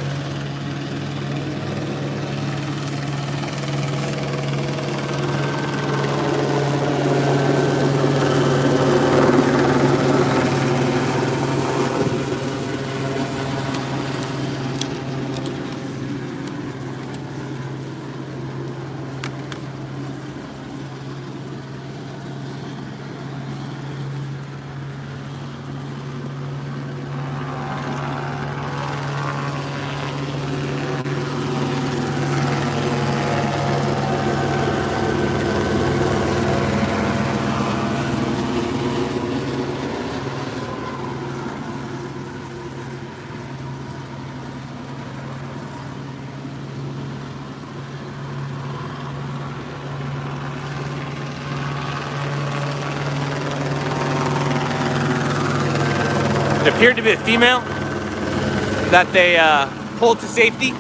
A: It appeared to be a female that they pulled to safety.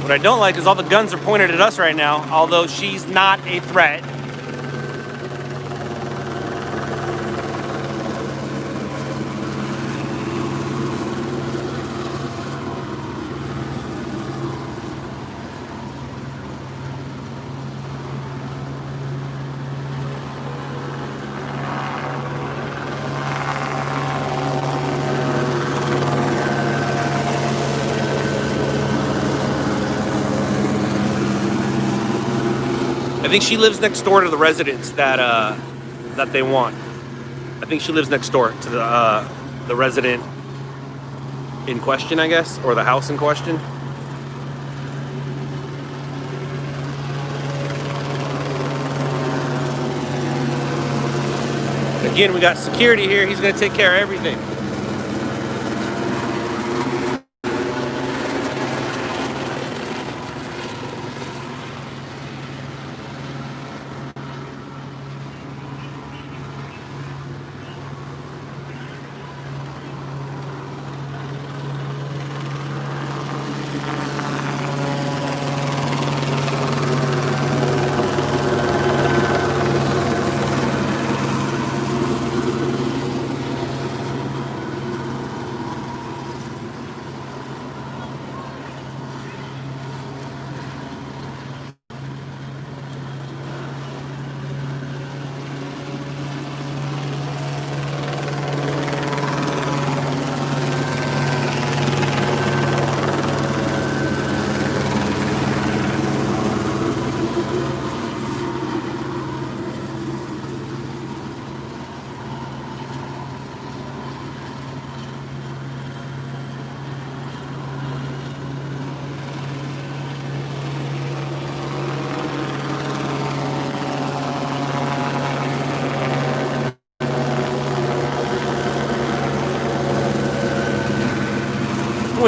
A: What I don't like is all the guns are pointed at us right now, although she's not a threat. I think she lives next door to the residence that they want. I think she lives next door to the resident in question, I guess, or the house in question. Again, we got security here. He's going to take care of everything.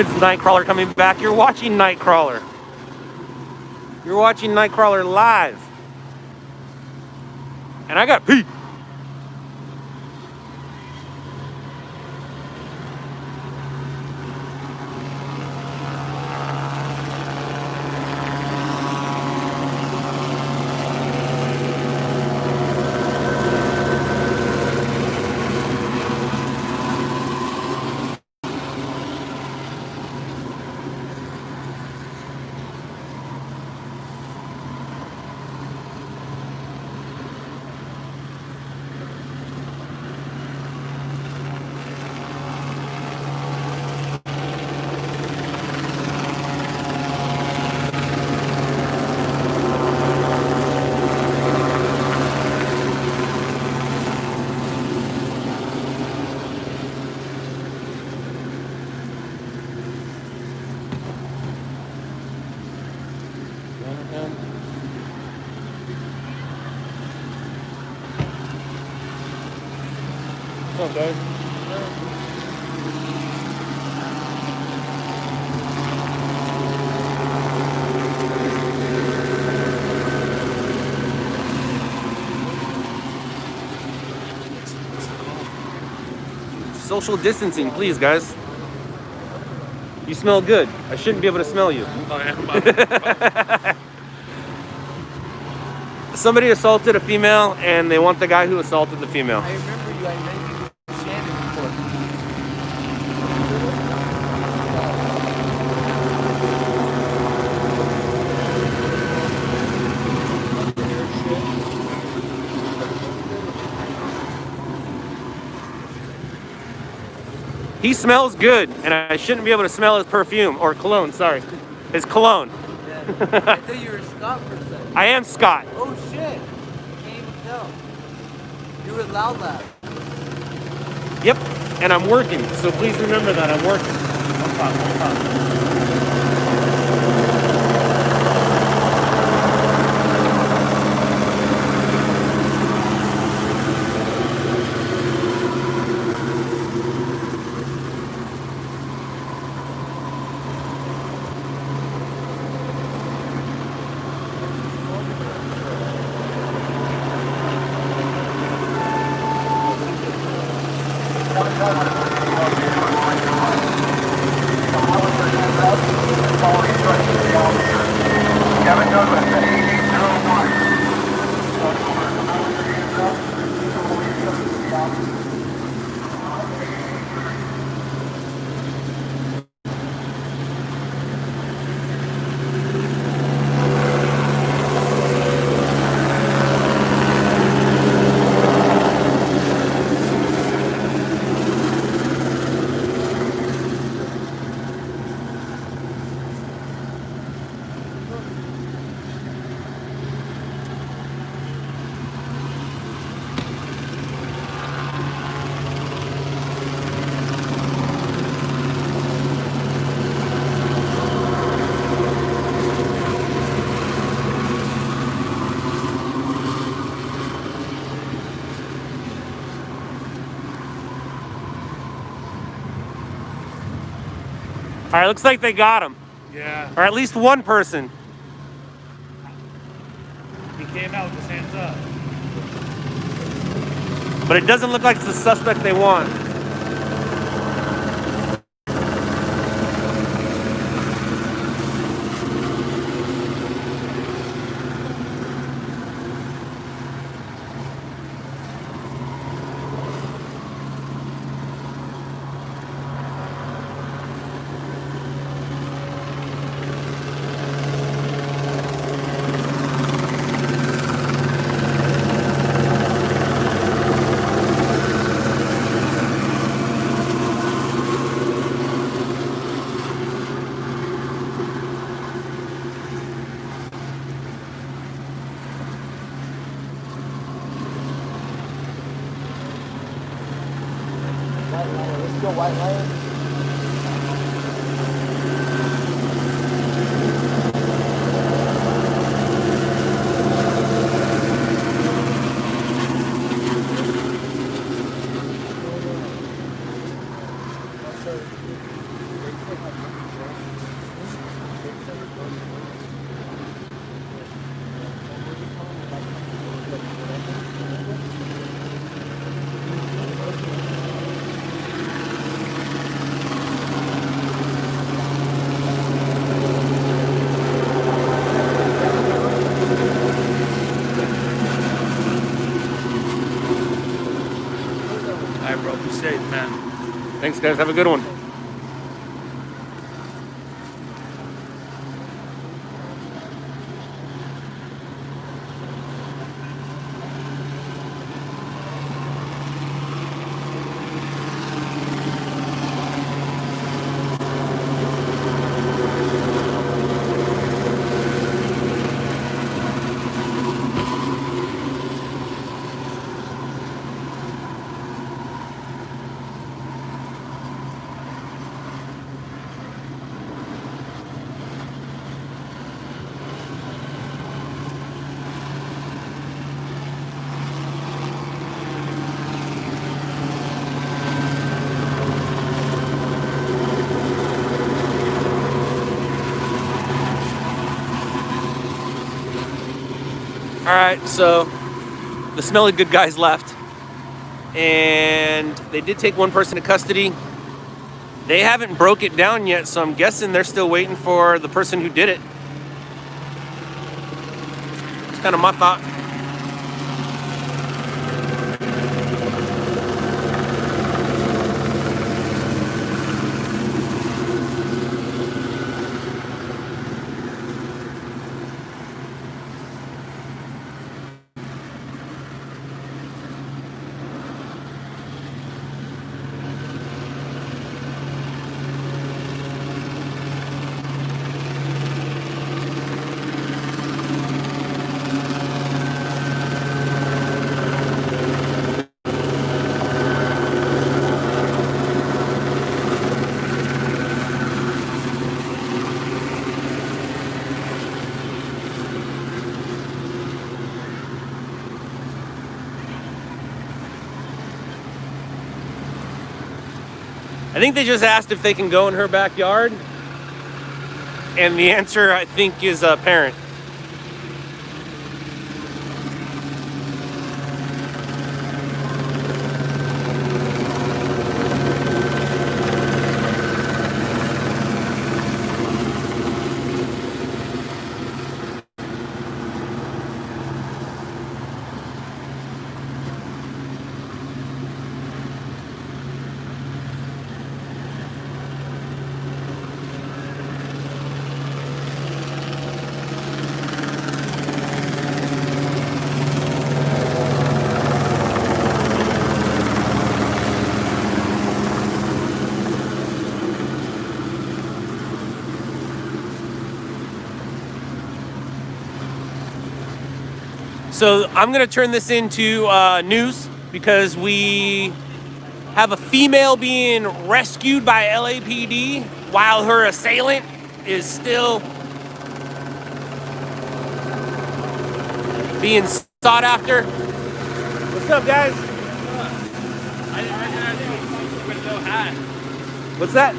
A: it's Nightcrawler coming back. You're watching Nightcrawler. You're watching Nightcrawler live. And I got Pete. What's up, guys? Social distancing, please, guys. You smell good. I shouldn't be able to smell you. Somebody assaulted a female, and they want the guy who assaulted the female.
J: I remember you. I mentioned Shannon before.
A: He smells good, and I shouldn't be able to smell his perfume, or cologne, sorry. His cologne.
J: Yeah. I thought you were Scott for a second.
A: I am Scott.
J: Oh shit. Can't even tell. You were LOUDLABS.
A: Yep, and I'm working, so please remember that I'm working. No problem, no problem. All right, looks like they got him.
K: Yeah,
A: Or at least one person.
K: he came out with his hands up.
A: But it doesn't look like it's the suspect they want.
J: Let's go, White Lion.
K: Be safe, man.
A: Thanks, guys. Have a good one. All right, so the smelly good guys left, and they did take one person to custody. They haven't broke it down yet, so I'm guessing they're still waiting for the person who did it. It's kind of my thought. I think they just asked if they can go in her backyard, and the answer, I think, is apparent. So I'm gonna turn this into news because we have a female being rescued by LAPD while her assailant is still being sought after. What's up, guys?
K: I didn't recognize you with no hat.
A: What's that?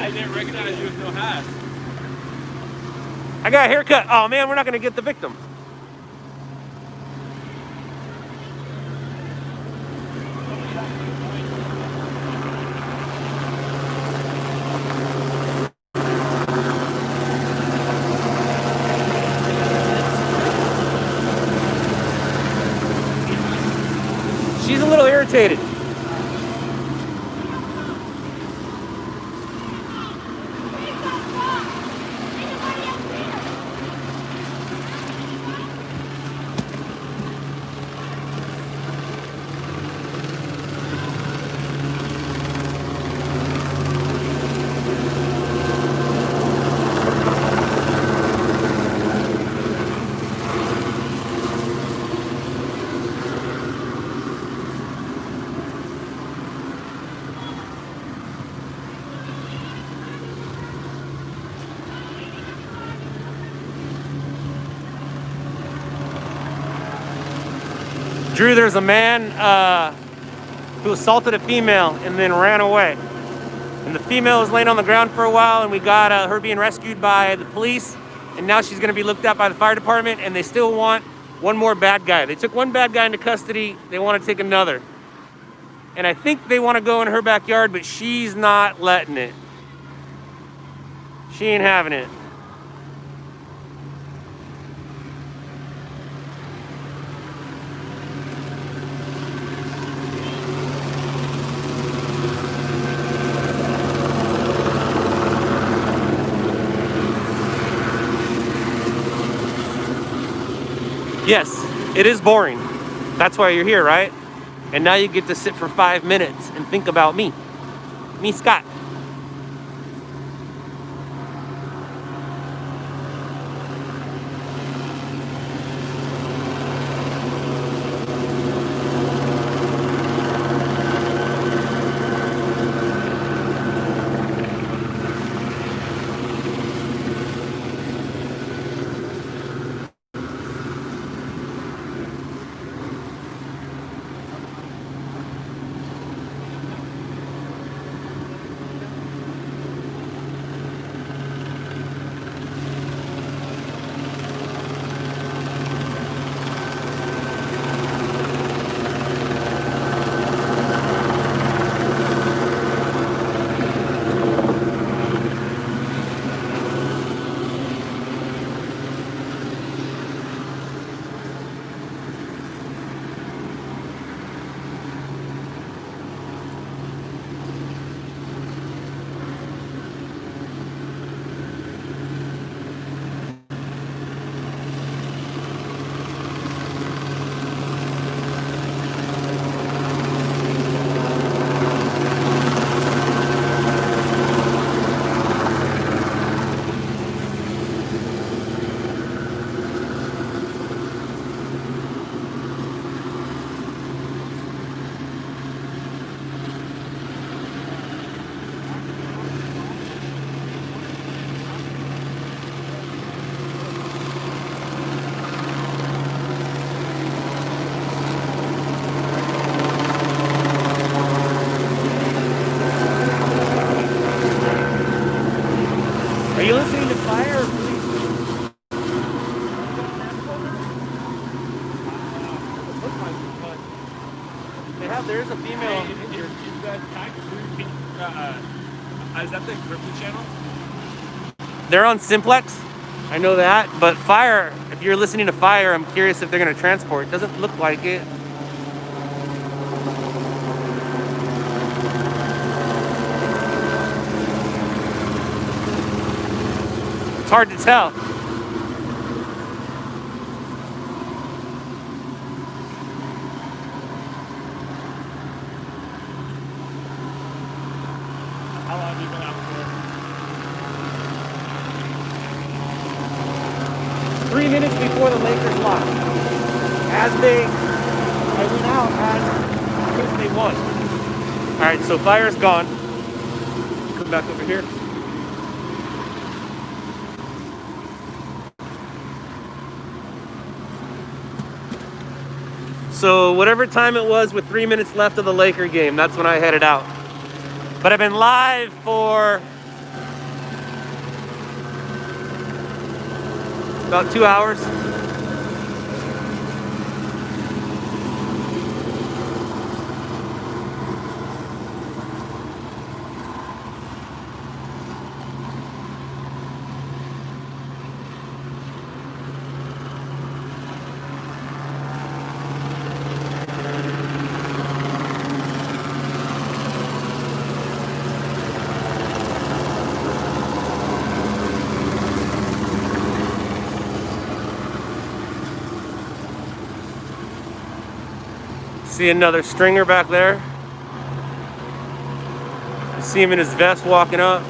K: I didn't recognize you with no hat.
A: I got a haircut. Oh man, we're not gonna get the victim. She's a little irritated. Drew, there's a man who assaulted a female and then ran away. And the female was laying on the ground for a while, and we got her being rescued by the police. And now she's gonna be looked at by the fire department, and they still want one more bad guy. They took one bad guy into custody, they wanna take another. And I think they wanna go in her backyard, but she's not letting it. She ain't having it. Yes, it is boring. That's why you're here, right? And now you get to sit for 5 minutes and think about me. Me, Scott. Are you listening to Fire or Police? There's a female.
K: Is that tag is that the encrypted channel?
A: They're on Simplex. I know that. But Fire, if you're listening to Fire, I'm curious if they're going to transport. It doesn't look like it. It's hard to tell.
K: How long have you been out for?
A: 3 minutes before the Lakers lost. I went out as they won. All right, so Fire's gone. Come back over here. So whatever time it was with 3 minutes left of the Laker game, that's when I headed out. But I've been live for about 2 hours. See another stringer back there. You see him in his vest walking up.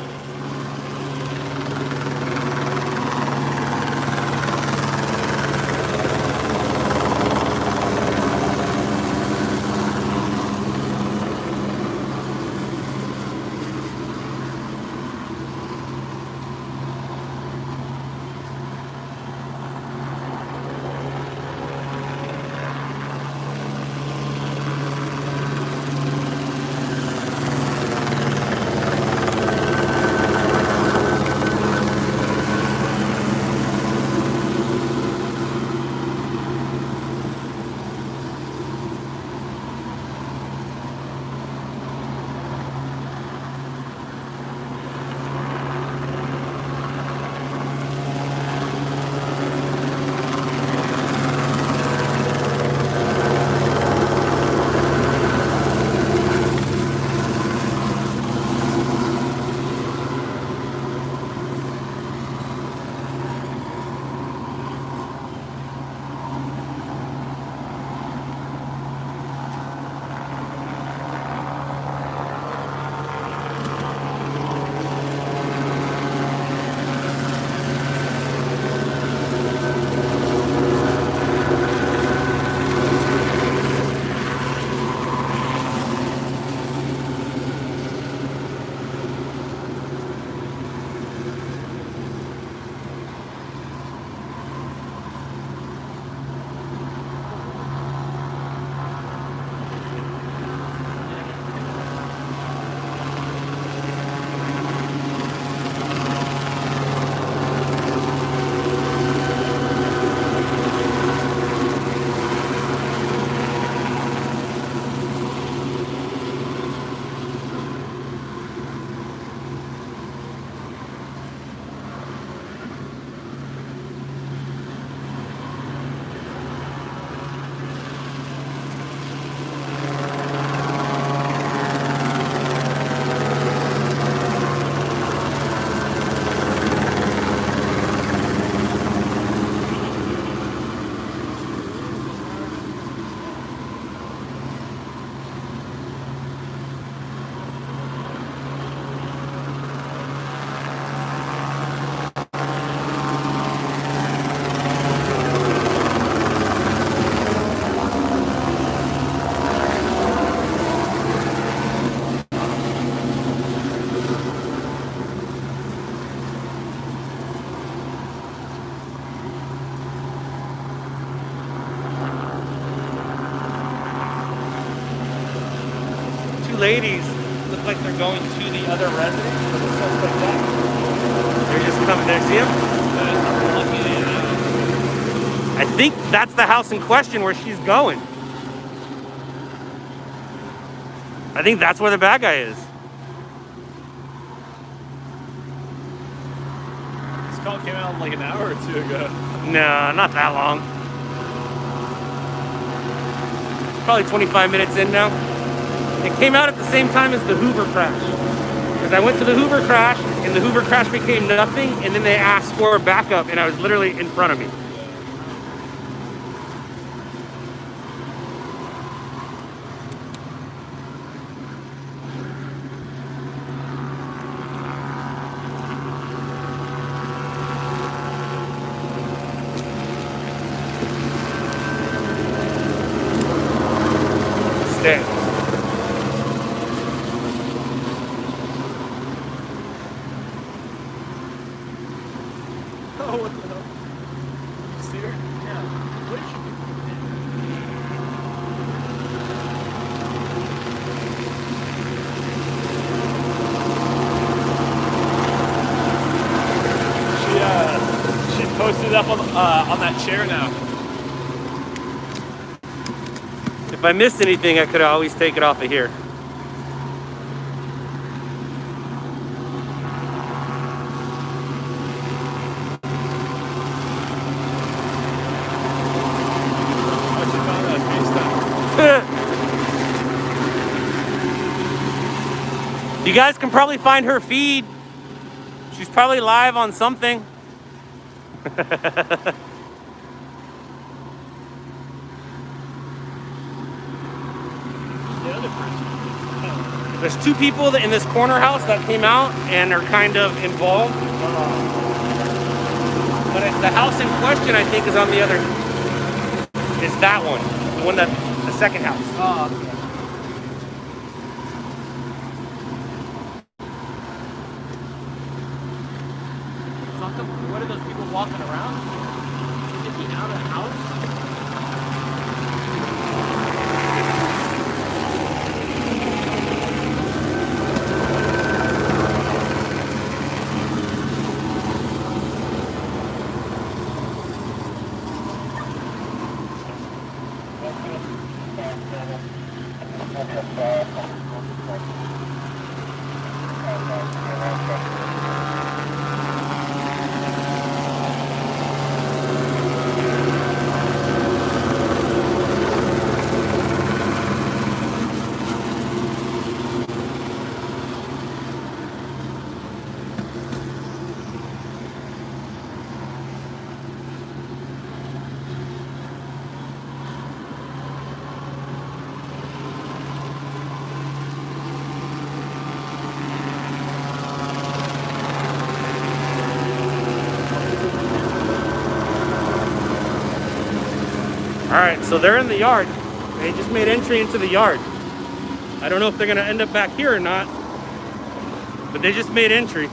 L: two ladies look like they're going to the other residence. So the suspect back. They're just coming there. See them? I think that's the house in question where she's going. I think that's where the bad guy is.
K: This call came out like an hour or two ago.
L: No, not that long. Probably 25 minutes in now. It came out at the same time as the Hoover crash. Because I went to the Hoover crash, and the Hoover crash became nothing, and then they asked for backup, and I was literally in front of me. Stay.
K: Oh, what the hell? See her? Yeah. What is she doing? She posted up on that chair now.
L: If I missed anything, I could always take it off of here. You guys can probably find her feed. She's probably live on something. There's two people in this corner house that came out and are kind of involved. But the house in question, I think, is on the other. Is that one? The one that, the second house.
J: Oh, okay. What are those people walking around? Should they be out of the house?
L: Alright, so they're in the yard. They just made entry into the yard. I don't know if they're going to end up back here or not, but they just made entry.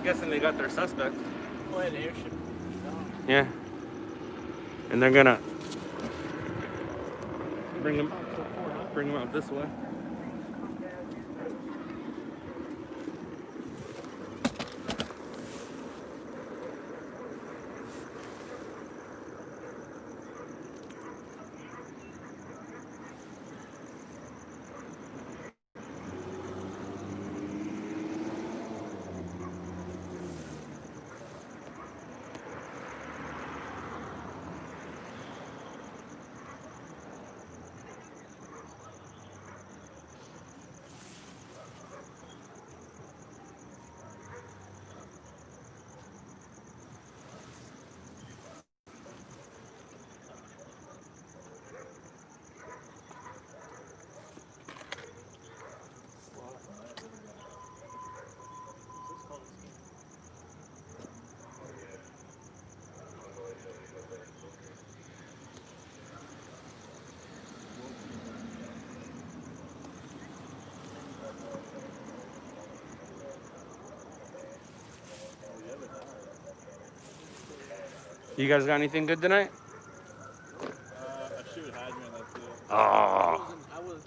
L: Guessing they got their suspect.
K: Play an airship.
L: Yeah. And they're gonna bring him out this way. You guys got anything good tonight?
K: A shoot hydrant, that's it.
L: Oh,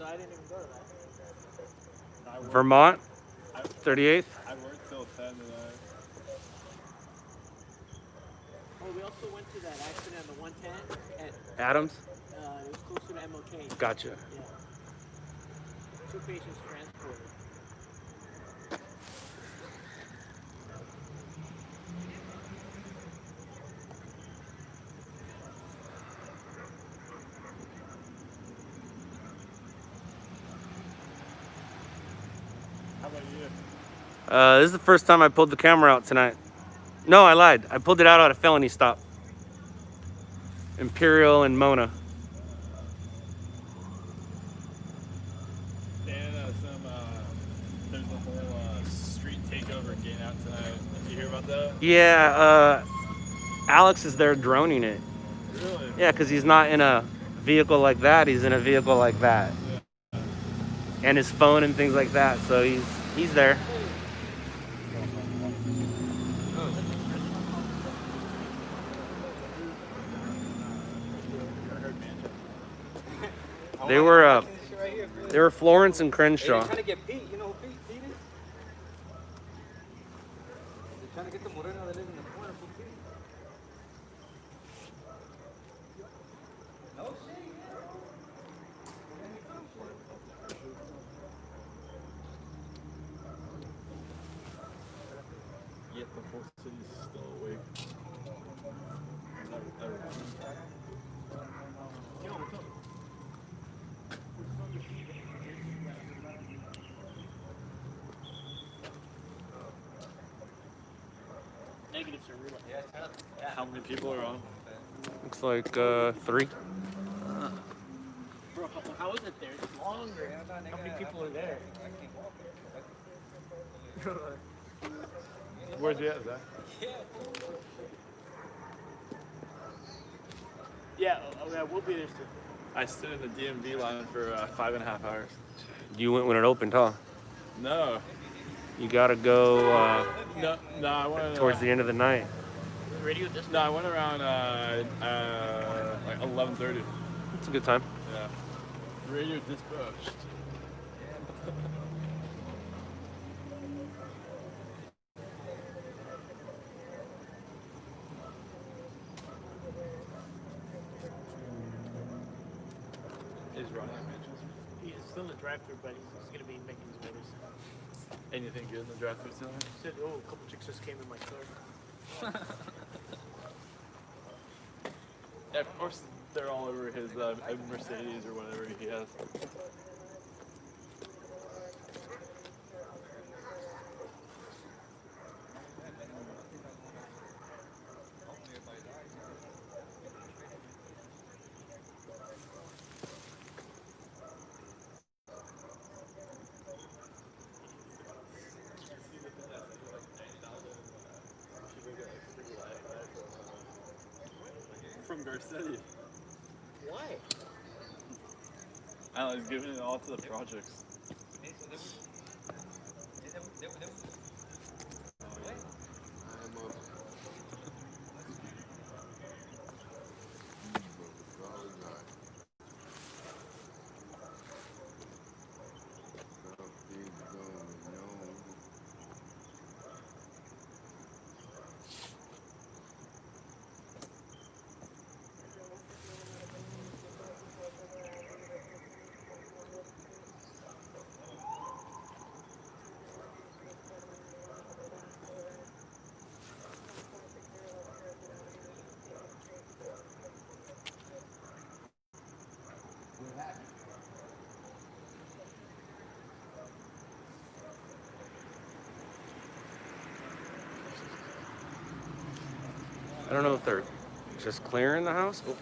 J: I didn't even go to that.
L: Vermont, 38th.
K: I worked till 10 tonight.
J: Oh, we also went to that accident on the 110 at
L: Adams.
J: it was closer to MLK.
L: Gotcha.
J: Yeah. 2 patients transported.
K: How about you?
L: This is the first time I pulled the camera out tonight. No, I lied. I pulled it out at a felony stop. Imperial and Mona.
K: And there's a whole street takeover getting out tonight. Did you hear about that?
L: Yeah, Alex is there droning it.
K: Really?
L: Yeah, because he's not in a vehicle like that. He's in a vehicle like that.
K: Yeah.
L: And his phone and things like that. So he's there. They were Florence and Crenshaw.
M: Trying to get Pete. You know who Pete is? They're trying to get the moreno that lives in the corner for Pete. No shit.
K: Yet the whole city's still awake.
J: Negatives are real.
K: How many people are on?
L: Looks like 3.
J: Bro, how is it there? It's longer. How many people are there?
K: Where's he at, Zach?
J: Yeah, we'll be there soon.
K: I stood in the DMV line for 5.5 hours.
L: You went when it opened, huh?
K: No.
L: You gotta go
K: No, I went
L: towards the end of the night.
J: Radio this.
K: No, I went around like 11:30.
L: It's a good time.
K: Yeah. Radio dispatched. Is Ronnie at Manchester?
J: He's still in the drive-thru, but he's gonna be making his orders.
K: Anything good in the drive-thru tonight?
J: He said, "Oh, a couple chicks just came in my car."
K: Yeah, of course, they're all over his Mercedes or whatever he has. From Garcetti.
J: Why?
K: I don't know, he's giving it all to the projects.
L: I don't know if they're just clearing the house. Oh.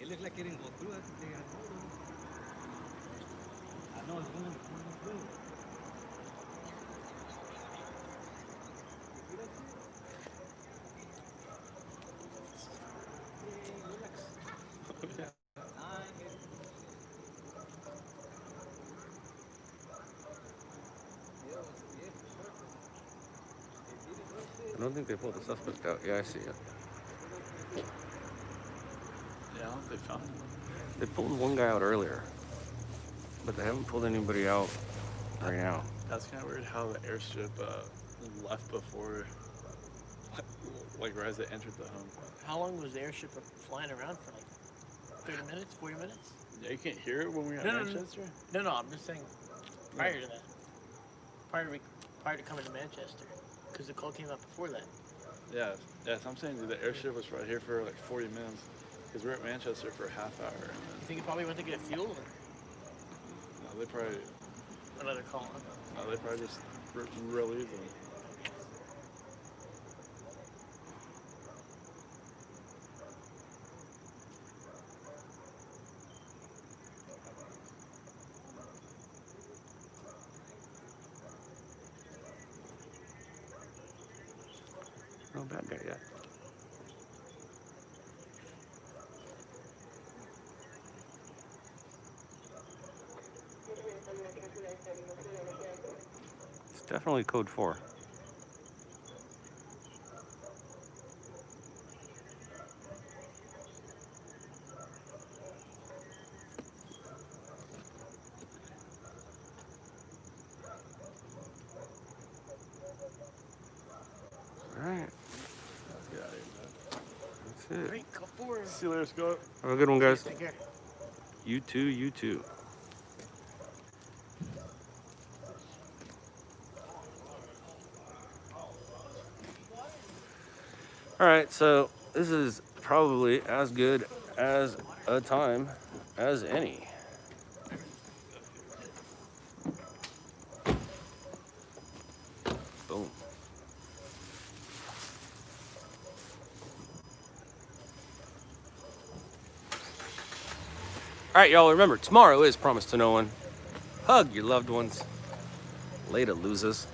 M: It looks like it didn't go through. I know it's going through.
L: don't think they pulled the suspect out. Yeah, I see it.
K: Yeah, I don't think they found him.
L: They pulled one guy out earlier, but they haven't pulled anybody out right now.
K: That's kind of weird how the airstrip left before, like right as they entered the home.
J: How long was the airship flying around for? Like 30 minutes, 40 minutes?
K: Yeah, you can't hear it when we were at Manchester?
J: No, I'm just saying prior to that. Prior to coming to Manchester. Because the call came out before that.
K: Yeah, so I'm saying the airship was right here for like 40 minutes. Because we're at Manchester for a half hour. And
J: You think it probably went to get fuel? Or
K: no, they probably...
J: another call, huh?
K: No, they probably just relieved them.
L: No bad guy yet. It's definitely code 4. All right.
K: Get out of here, man.
L: That's it.
J: Great, call forward.
K: See you later, Scott.
L: Have a good one, guys.
J: Take care.
L: You too, you too. All right, so this is probably as good as a time as any. Boom. All right, y'all, remember, tomorrow is Promise to No One. Hug your loved ones. Later, losers.